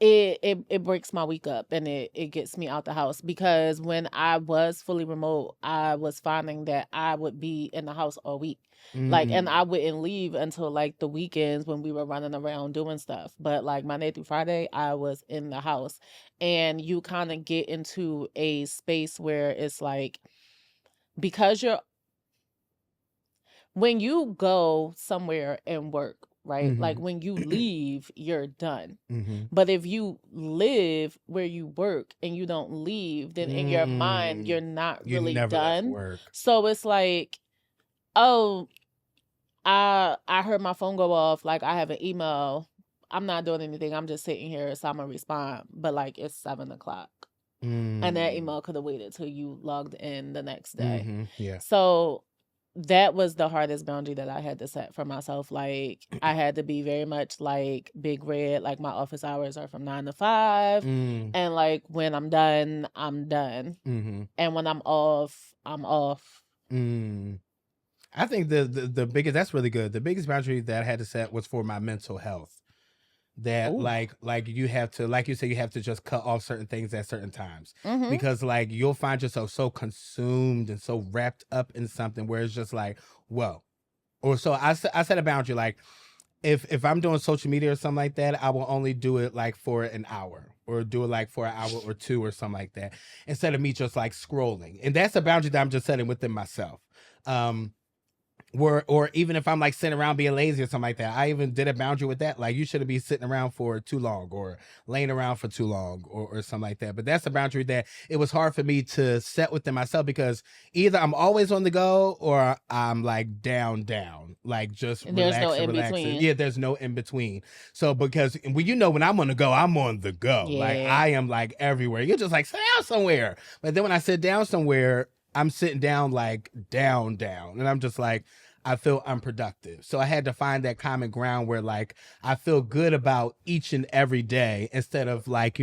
it breaks my week up and it gets me out the house. Because when I was fully remote, I was finding that I would be in the house all week. Like, and I wouldn't leave until like the weekends when we were running around doing stuff. But like Monday through Friday, I was in the house. And you kind of get into a space where it's like, because when you go somewhere and work, right? Like when you leave, you're done. But if you live where you work and you don't leave, then in your mind, you're not really done. So it's like, oh, I heard my phone go off. Like I have an email. I'm not doing anything. I'm just sitting here. So I'm going to respond. But like it's 7:00. And that email could have waited till you logged in the next day. Yeah. So that was the hardest boundary that I had to set for myself. Like I had to be very much like Big Red. Like my office hours are from 9 to 5. And like when I'm done, I'm done. And when I'm off, I'm off. I think the biggest, that's really good. The biggest boundary that I had to set was for my mental health. That like you have to, like you say, you have to just cut off certain things at certain times, because like you'll find yourself so consumed and so wrapped up in something where it's just like, whoa. Or so I set a boundary, like if I'm doing social media or something like that, I will only do it like for an hour, or do it like for an hour or two or something like that, instead of me just like scrolling. And that's a boundary that I'm just setting within myself. Or even if I'm like sitting around being lazy or something like that, I even did a boundary with that. Like you shouldn't be sitting around for too long, or laying around for too long, or something like that. But that's a boundary that it was hard for me to set within myself, because either I'm always on the go or I'm like down, like just there's no in between. Yeah, there's no in between. So because when I'm on the go, I'm on the go. Yeah. Like I am like everywhere. You're just like, sit down somewhere. But then when I sit down somewhere, I'm sitting down like down, and I'm just like, I feel unproductive. So I had to find that common ground where like I feel good about each and every day, instead of like,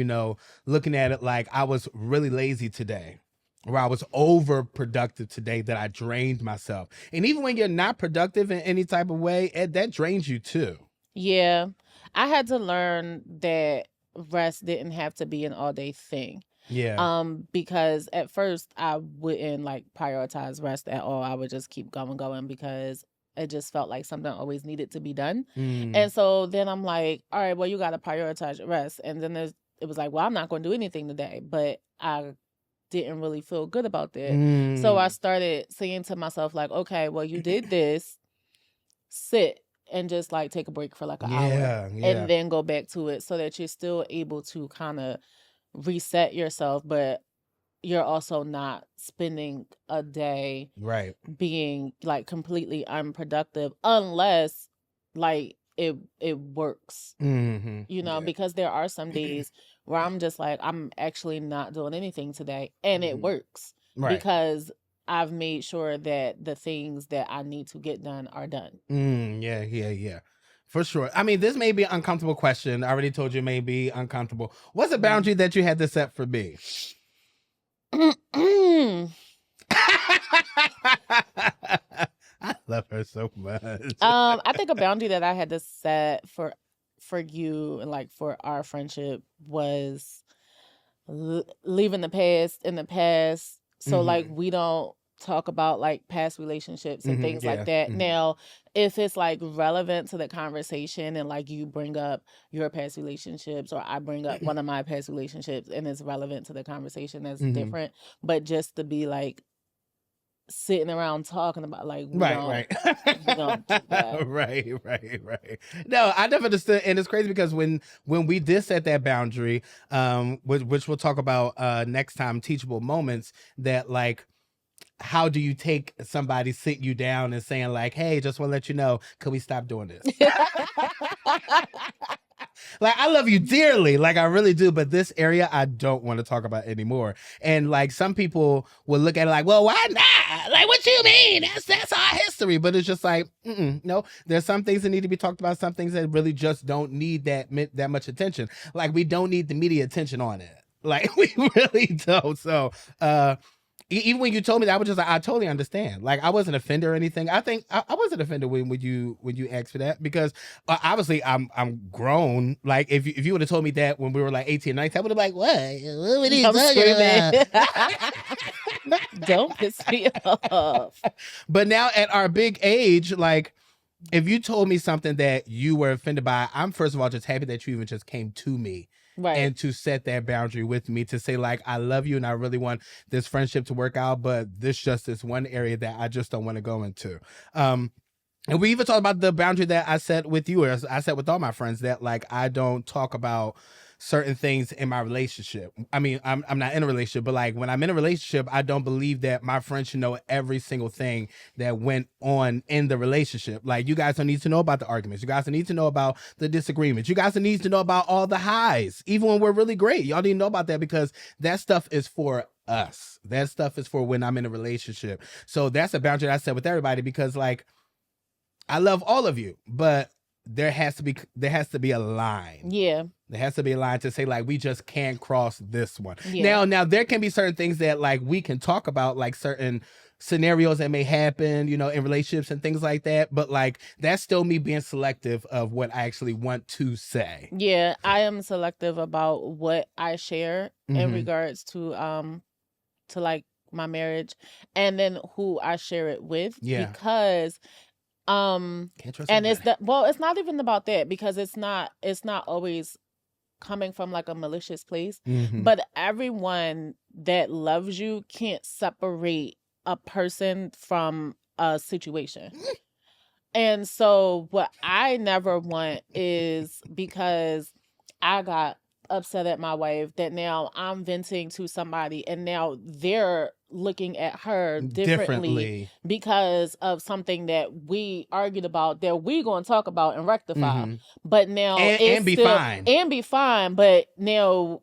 looking at it like I was really lazy today. where I was overproductive today that I drained myself. And even when you're not productive in any type of way, that drains you too. Yeah. I had to learn that rest didn't have to be an all day thing. Yeah. Because at first I wouldn't like prioritize rest at all. I would just keep going because it just felt like something always needed to be done. And so then I'm like, all right, well, you got to prioritize your rest. And then it was like, well, I'm not going to do anything today, but I didn't really feel good about that. So I started saying to myself, like, okay, well, you did this, sit and just like take a break for like an hour and then go back to it so that you're still able to kind of reset yourself, but you're also not spending a day being like completely unproductive unless like it works. You know, because there are some days where I'm just like, I'm actually not doing anything today and it works because I've made sure that the things that I need to get done are done. Yeah. For sure. I mean, this may be an uncomfortable question. I already told you it may be uncomfortable. What's a boundary that you had to set for me? I love her so much. I think a boundary that I had to set for you and like for our friendship was leaving the past in the past. So like we don't talk about like past relationships and things like that. Now, if it's like relevant to the conversation and like you bring up your past relationships or I bring up one of my past relationships and it's relevant to the conversation, that's different. But just to be like sitting around talking about like we don't do that. Right. No, I never understood, and it's crazy because when we did set that boundary, which we'll talk about next time, teachable moments, that like, how do you take somebody sitting you down and saying like, hey, just want to let you know, could we stop doing this? Like, I love you dearly, like I really do, but this area I don't want to talk about anymore. And like some people will look at it like, well, why not? Like, what you mean? That's our history. But it's just like, no, there's some things that need to be talked about, some things that really just don't need that much attention. Like, we don't need the media attention on it. Like, we really don't. So even when you told me that, I was just like, I totally understand. Like, I wasn't offended or anything. I think I wasn't offended when you asked for that, because obviously I'm grown. Like, if you would have told me that when we were like 18, 19, I would have been like, what were you talking about? Don't piss me off. But now at our big age, like, if you told me something that you were offended by, I'm first of all just happy that you even just came to me. Right. And to set that boundary with me, to say like, I love you and I really want this friendship to work out, but this just is one area that I just don't want to go into. And we even talked about the boundary that I set with you, or I set with all my friends, that like, I don't talk about certain things in my relationship. I mean, I'm not in a relationship, but like when I'm in a relationship, I don't believe that my friends should know every single thing that went on in the relationship. Like, you guys don't need to know about the arguments. You guys don't need to know about the disagreements. You guys don't need to know about all the highs, even when we're really great. Y'all need to know about that, because that stuff is for us. That stuff is for when I'm in a relationship. So that's a boundary that I set with everybody, because like, I love all of you, but there has to be a line. Yeah. There has to be a line to say like, we just can't cross this one. Yeah. Now there can be certain things that like we can talk about, like certain scenarios that may happen, you know, in relationships and things like that. But like, that's still me being selective of what I actually want to say. Yeah, I am selective about what I share in regards to like my marriage, and then who I share it with. Yeah. Because and it's it's not even about that, because it's not always coming from like a malicious place, but everyone that loves you can't separate a person from a situation. And so what I never want is, because I got upset at my wife, that now I'm venting to somebody and now they're looking at her differently because of something that we argued about, that we going to talk about and rectify. But now and be fine. But now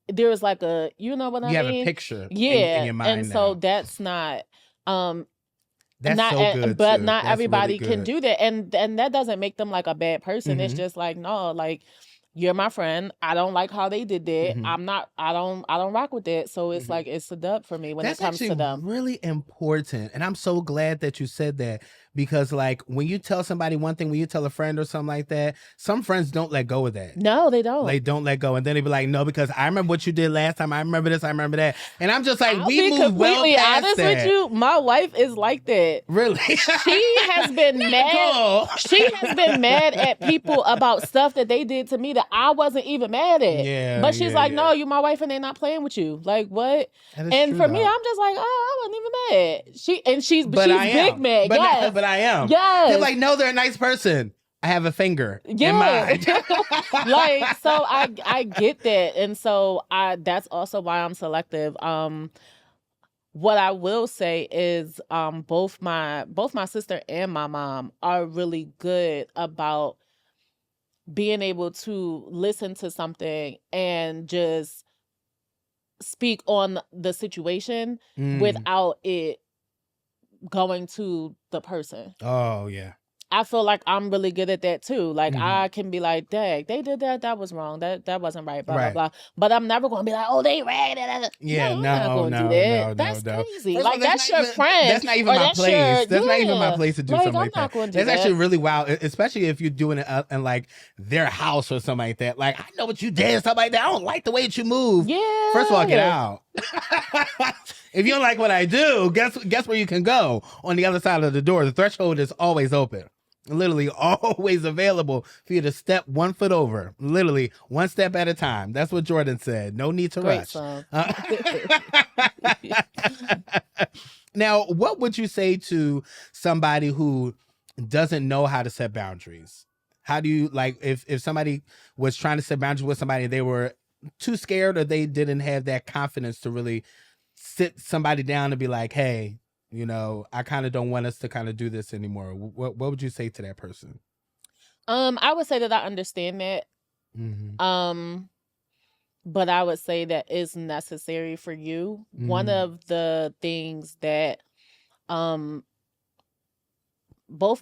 there's like a, you know what I mean? You have a picture in your mind. And so that's not that's not so good, but too. not That's everybody really can do that, and that doesn't make them like a bad person. It's just like, no, like, you're my friend. I don't like how they did that. I don't rock with that. So it's like, it's a dub for me when it comes to them. Really important. And I'm so glad that you said that, because like when you tell somebody one thing, when you tell a friend or something like that, some friends don't let go of that. No, they don't. They don't let go. And then they be like, no, because I remember what you did last time. I remember this. I remember that. And I'm just like, I'll we be move well completely past honest that. with you. My wife is like that. Really? She has been mad. Cool. She has been mad at people about stuff that they did to me that I wasn't even mad at. Yeah, but she's yeah, like, yeah. no, you my wife and they're not playing with you. Like, what? That is And true, for me, though. I'm just like, oh, I wasn't even mad. She's But I big am. mad. Yes. But I am. Yes. They're like, no, they're a nice person. I have a finger in Yeah. mine. Like, so I get that. And so that's also why I'm selective. What I will say is both my sister and my mom are really good about being able to listen to something and just speak on the situation without it going to the person. Oh, yeah. I feel like I'm really good at that too. Like I can be like, dang, they did that. That was wrong. That wasn't right. Blah, Right. blah, blah. But I'm never going to be like, oh, they ragged. Yeah, I'm not going to do that. That's crazy. First of Like, all, that's your friend. That's not even my place. That's not even my place to do Like, something I'm like not that. going to do That's that. actually really wild, especially if you're doing it in like their house or something like that. Like, I know what you did, stuff like that. I don't like the way that you move. Yeah. First of all, get out. If you don't like what I do, guess where you can go? On the other side of the door. The threshold is always open. Literally always available for you to step 1 foot over. Literally one step at a time. That's what Jordan said. No need to Great rush. song. Now, what would you say to somebody who doesn't know how to set boundaries? How do you, like, if somebody was trying to set boundaries with somebody and they were too scared or they didn't have that confidence to really sit somebody down and be like, hey, you know, I kind of don't want us to kind of do this anymore. What would you say to that person? I would say that I understand that. But I would say that it's necessary for you. One of the things that both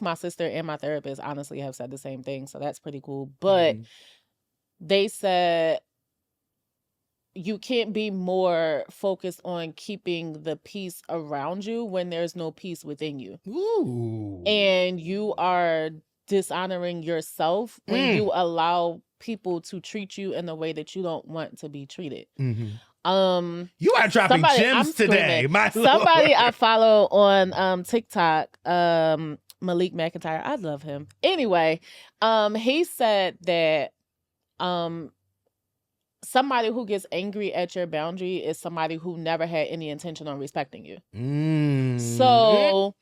my sister and my therapist honestly have said the same thing, so that's pretty cool. But they said you can't be more focused on keeping the peace around you when there's no peace within you. Ooh. And you are dishonoring yourself when you allow people to treat you in the way that you don't want to be treated. You are dropping gems today, my somebody Lord. I follow on TikTok, Malik McIntyre. I love him. Anyway, he said that somebody who gets angry at your boundary is somebody who never had any intention on respecting you. So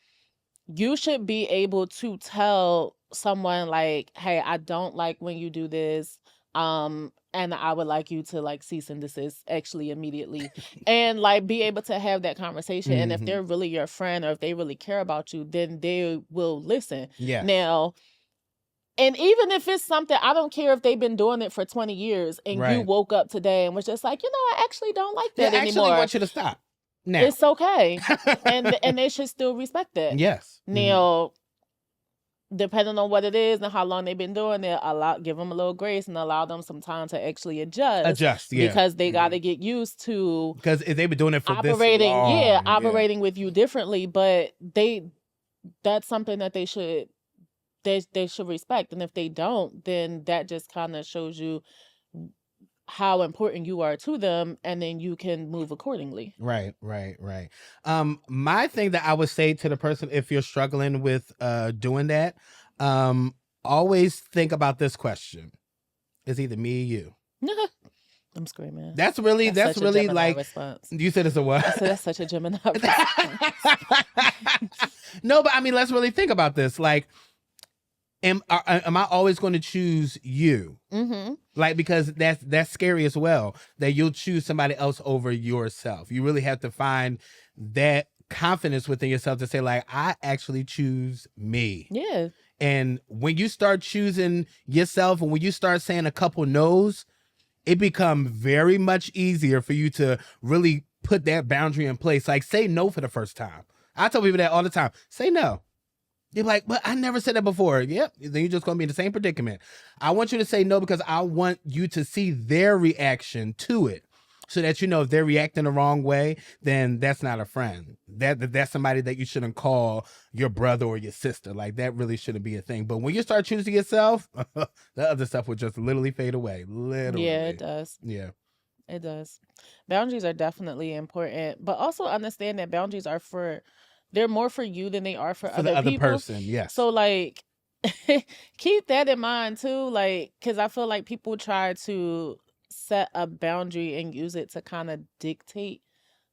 you should be able to tell someone like, hey, I don't like when you do this. And I would like you to like cease and desist actually immediately and like be able to have that conversation. And if they're really your friend or if they really care about you, then they will listen. Yeah. Now, and even if it's something, I don't care if they've been doing it for 20 years and you woke up today and was just like, you know, I actually don't like that anymore. I actually want you to stop. Now. It's okay. and they should still respect that. Yes. Now, depending on what it is and how long they've been doing it, give them a little grace and allow them some time to actually adjust. Yeah. Because they got to get used to. Because if they've been doing it for operating, this long. operating with you differently. But that's something that they should respect. And if they don't, then that just kind of shows you how important you are to them, and then you can move accordingly. Right. My thing that I would say to the person, if you're struggling with doing that, always think about this question. It's either me or you. I'm screaming. That's really like response. You said it's a what? I said that's such a Gemini response. No, but I mean, let's really think about this. Like, am I always going to choose you? Like, because that's scary as well, that you'll choose somebody else over yourself. You really have to find that confidence within yourself to say, like, I actually choose me. Yeah. And when you start choosing yourself and when you start saying a couple no's, it becomes very much easier for you to really put that boundary in place. Like, say no for the first time. I tell people that all the time. Say no. You're like, but I never said that before. Yep. Then you're just going to be in the same predicament. I want you to say no because I want you to see their reaction to it. So that you know if they're reacting the wrong way, then that's not a friend. That's somebody that you shouldn't call your brother or your sister. Like that really shouldn't be a thing. But when you start choosing yourself, the other stuff will just literally fade away. Literally. Yeah, it does. Yeah. It does. Boundaries are definitely important, but also understand that boundaries are they're more for you than they are for the other people. person. Yes. So like keep that in mind too, like because I feel like people try to set a boundary and use it to kind of dictate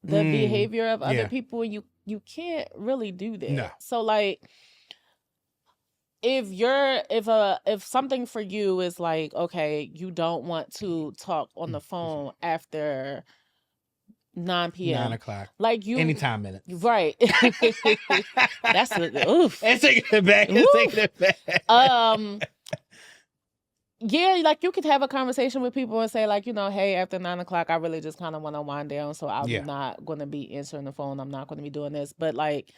the behavior of other people, and you can't really do that. No. So like if something for you is like, okay, you don't want to talk on the phone after 9 p.m. 9 o'clock. Like you anytime minutes. Right. That's oof. It's taking it back. It's taking it back. Yeah, like you could have a conversation with people and say like, hey, after 9 o'clock, I really just kind of want to wind down. So I'm not going to be answering the phone. I'm not going to be doing this. But like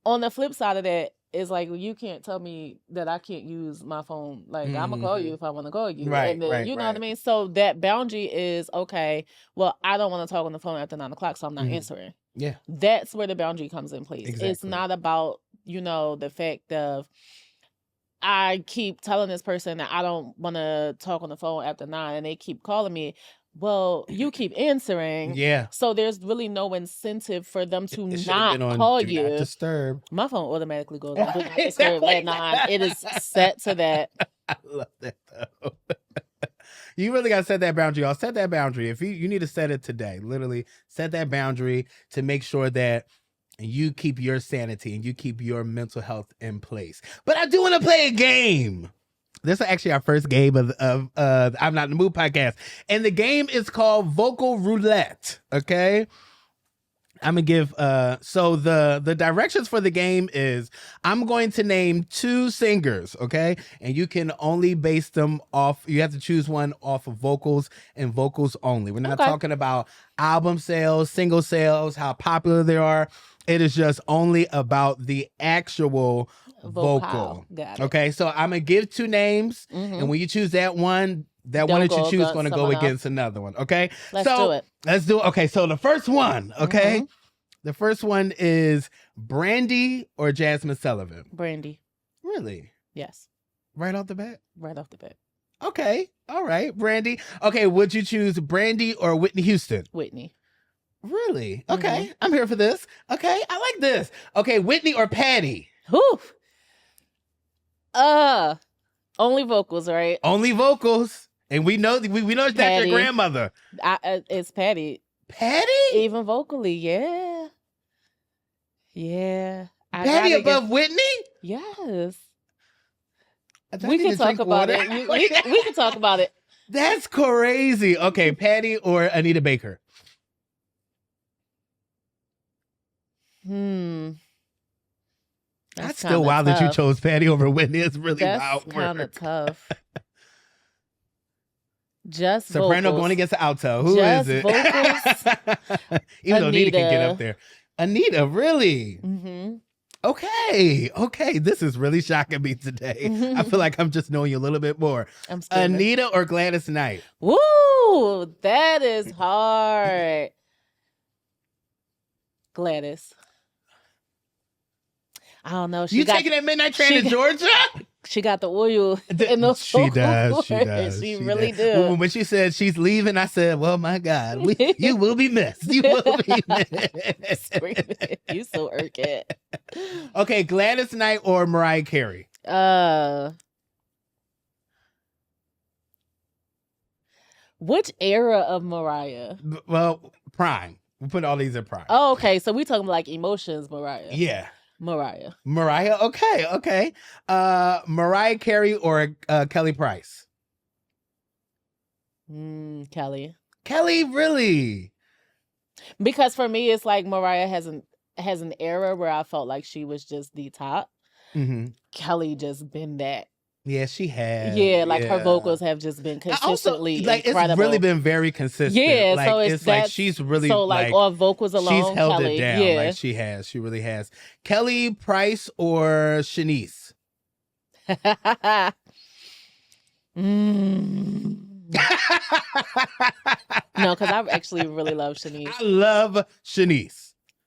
on the flip side of that, is like, you can't tell me that I can't use my phone. Like, I'm going to call you if I want to call you. Right, and then, right, you know what I mean? So that boundary is, okay, well, I don't want to talk on the phone after 9 o'clock, so I'm not answering. Yeah. That's where the boundary comes in place. Exactly. It's not about, the fact of, I keep telling this person that I don't want to talk on the phone after 9 and they keep calling me. Well, you keep answering. Yeah. So there's really no incentive for them to not call you. Do not disturb. My phone automatically goes on do not disturb at 9. It is set to that. I love that though. You really got to set that boundary. Y'all set that boundary. If you need to set it today, literally set that boundary to make sure that you keep your sanity and you keep your mental health in place. But I do want to play a game. This is actually our first game of I'm Not in the Mood podcast. And the game is called Vocal Roulette. Okay. I'm going to give, so the directions for the game is I'm going to name 2 singers. Okay. And you can only base them off, you have to choose one off of vocals and vocals only. We're not talking about album sales, single sales, how popular they are. It is just only about the actual vocal. Got it. Okay, so I'm gonna give 2 names, and when you choose that one that you choose is gonna go against another one. Okay, Let's do it. Let's do it. Okay, so the first one. Okay, the first one is Brandy or Jasmine Sullivan. Brandy. Really? Yes. Right off the bat. Right off the bat. Okay. All right, Brandy. Okay, would you choose Brandy or Whitney Houston? Whitney. Really? Okay, I'm here for this. Okay, I like this. Okay, Whitney or Patty? Whew. Only vocals, right? Only vocals. And we know that's your grandmother. It's Patty. Patty? Even vocally, yeah. Yeah. Patty above Whitney? Yes. We can talk about it. We can talk about it. That's crazy. Okay, Patty or Anita Baker? That's still wild that you chose Patty over Whitney. It's really wild. That's kind of tough. Just soprano vocals. going against the alto. Who is it? Vocals. Even though Anita can get up there. Anita, really? Okay. This is really shocking me today. I feel like I'm just knowing you a little bit more. I'm scared. Anita or Gladys Knight? Woo! That is hard. Gladys. I don't know. You taking that midnight train to Georgia? She got the oil in those She does. She really do. When she said she's leaving, I said, well, my God, you will be missed. You will be missed. You so irky. Okay, Gladys Knight or Mariah Carey? Which era of Mariah? Well, prime. We put all these in prime. Oh, okay. So we talking like emotions, Mariah. Yeah. Mariah. Okay. Mariah Carey or Kelly Price? Kelly. Kelly, really? Because for me, it's like Mariah has an era where I felt like she was just the top. Kelly just been that Yeah, she has. Yeah, like her Yeah. vocals have just been And also, consistently like incredible. it's really been very consistent. Yeah, like so it's like she's really so like all vocals she's alone. held Kelly, it down. yeah. Like she has. She really has. Kelly Price or Shanice? No, because I actually really love Shanice. I love Shanice.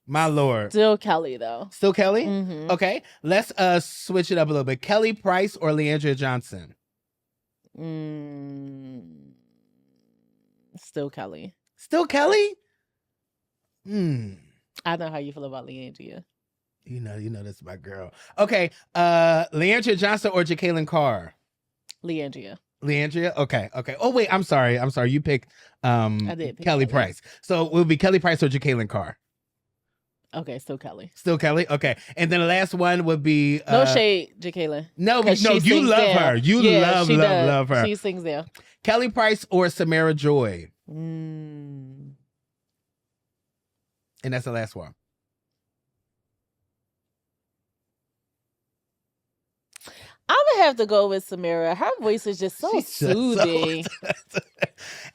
My lord. Still Kelly though. Still Kelly? Mm-hmm. Okay. Let's switch it up a little bit. Kelly Price or Leandria Johnson? Still Kelly. Still Kelly? I know how you feel about Leandria. You know that's my girl. Okay. Leandria Johnson or Jacqueline Carr? Leandria. Leandria? Okay. Oh wait, I'm sorry. You picked I did pick Kelly Price. So it would be Kelly Price or Jacqueline Carr. Okay, still Kelly. Still Kelly? Okay. And then the last one would be no shade, Jacqueline. No, you love her. You love her. She sings there. Kelly Price or Samara Joy? And that's the last one. I'm gonna have to go with Samara. Her voice is just so soothing.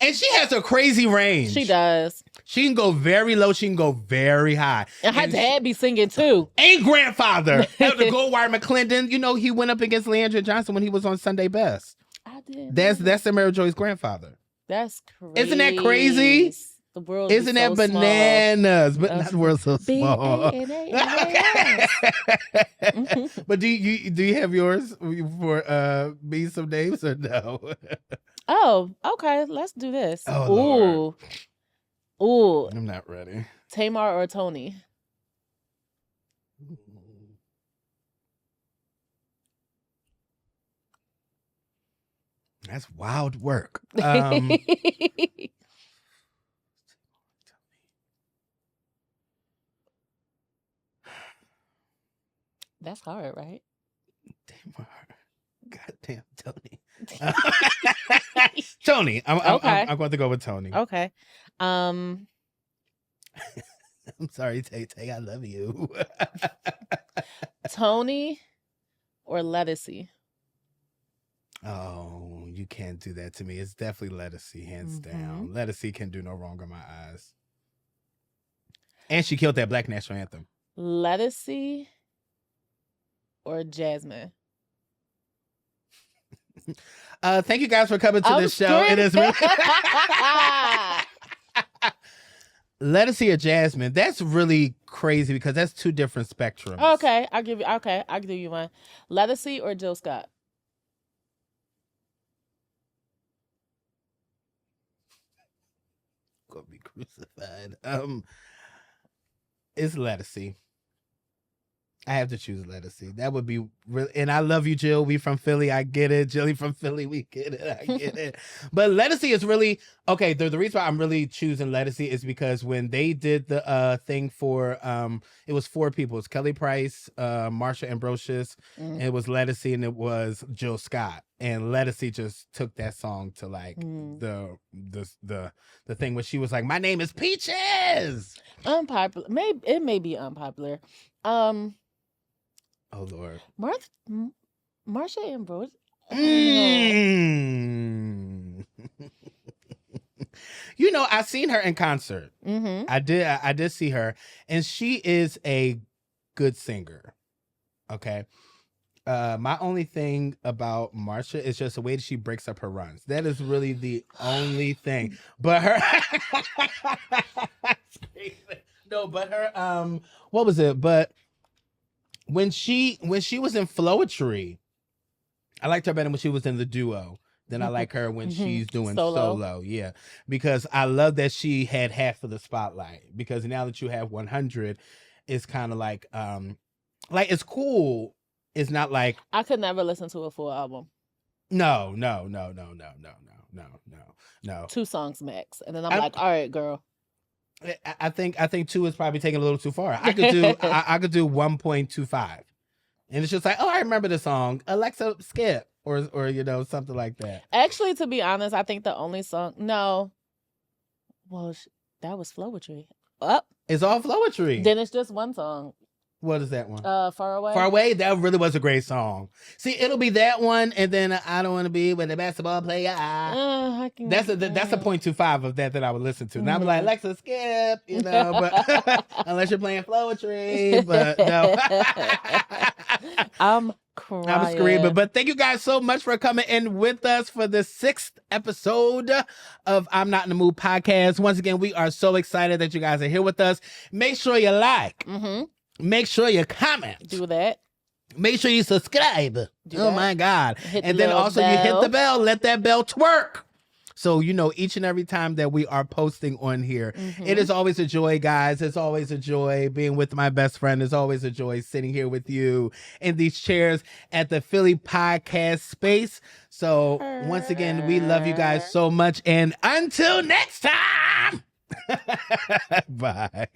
And she has a crazy range. She does. She can go very low. She can go very high. And her dad be singing too. And grandfather. The Goldwire McClendon. He went up against Leandria Johnson when he was on Sunday Best. I did. That's Samara Joy's grandfather. That's crazy. Isn't that crazy? The world Isn't that so bananas? Small. But not the world so small. But do you have yours for me some names or no? Oh, okay. Let's do this. Oh, Ooh. I'm not ready. Tamar or Tony? That's wild work. That's hard, right? Tamar. Goddamn Tony. Tony. I'm going to go with Tony. Okay. I'm sorry, Tay. I love you. Tony or Lettucey? Oh, you can't do that to me. It's definitely Lettucey, hands down. Lettucey can do no wrong in my eyes. And she killed that Black National Anthem. Lettucey or Jasmine? Thank you guys for coming to this show. It is really Lettucey or Jasmine. That's really crazy because that's two different spectrums. Okay, I'll give you one. Lettucey or Jill Scott? Gonna be crucified. It's Lettucey. I have to choose Lettucey. That would be real. And I love you, Jill. We from Philly. I get it. Jilly from Philly. We get it. I get it. But Lettucey is really okay. The reason why I'm really choosing Lettucey is because when they did the thing for it was 4 people. It's Kelly Price, Marsha Ambrosius, and it was Lettucey, and it was Jill Scott. And Lettucey just took that song to like the thing where she was like, "My name is Peaches." Unpopular. It may be unpopular. Oh Lord. Marsha Ambrosius. I've seen her in concert. I did see her, and she is a good singer. Okay. My only thing about Marsha is just the way that she breaks up her runs. That is really the only thing. But her what was it? But when she was in Flowetry, I liked her better when she was in the duo than I like her when she's doing solo. Yeah, because I love that she had half of the spotlight. Because now that you have 100, it's kind of like it's cool. It's not like I could never listen to a full album. No. 2 songs max, and then I'm like, all right, girl. I think 2 is probably taking a little too far. I could do I could do 1.25, and it's just like, oh, I remember the song, Alexa, skip, or something like that. Actually, to be honest, I think the only song that was Flowetry. It's all Flowetry. Then it's just one song. What is that one? Far Away. Far Away. That really was a great song. See, it'll be that one, and then I Don't Want to Be with the Basketball Player. That's a 0.25 of that I would listen to. And I'd be like, Alexa, skip, but unless you're playing Flowetry, but no. I'm crying. I'm screaming. But thank you guys so much for coming in with us for the 6th episode of I'm Not in the Mood podcast. Once again, we are so excited that you guys are here with us. Make sure you like. Make sure you comment. Do that. Make sure you subscribe. My God. And then also bell. You hit the bell. Let that bell twerk. So, each and every time that we are posting on here, it is always a joy, guys. It's always a joy being with my best friend. It's always a joy sitting here with you in these chairs at the Philly podcast space. So once again, we love you guys so much. And until next time, bye.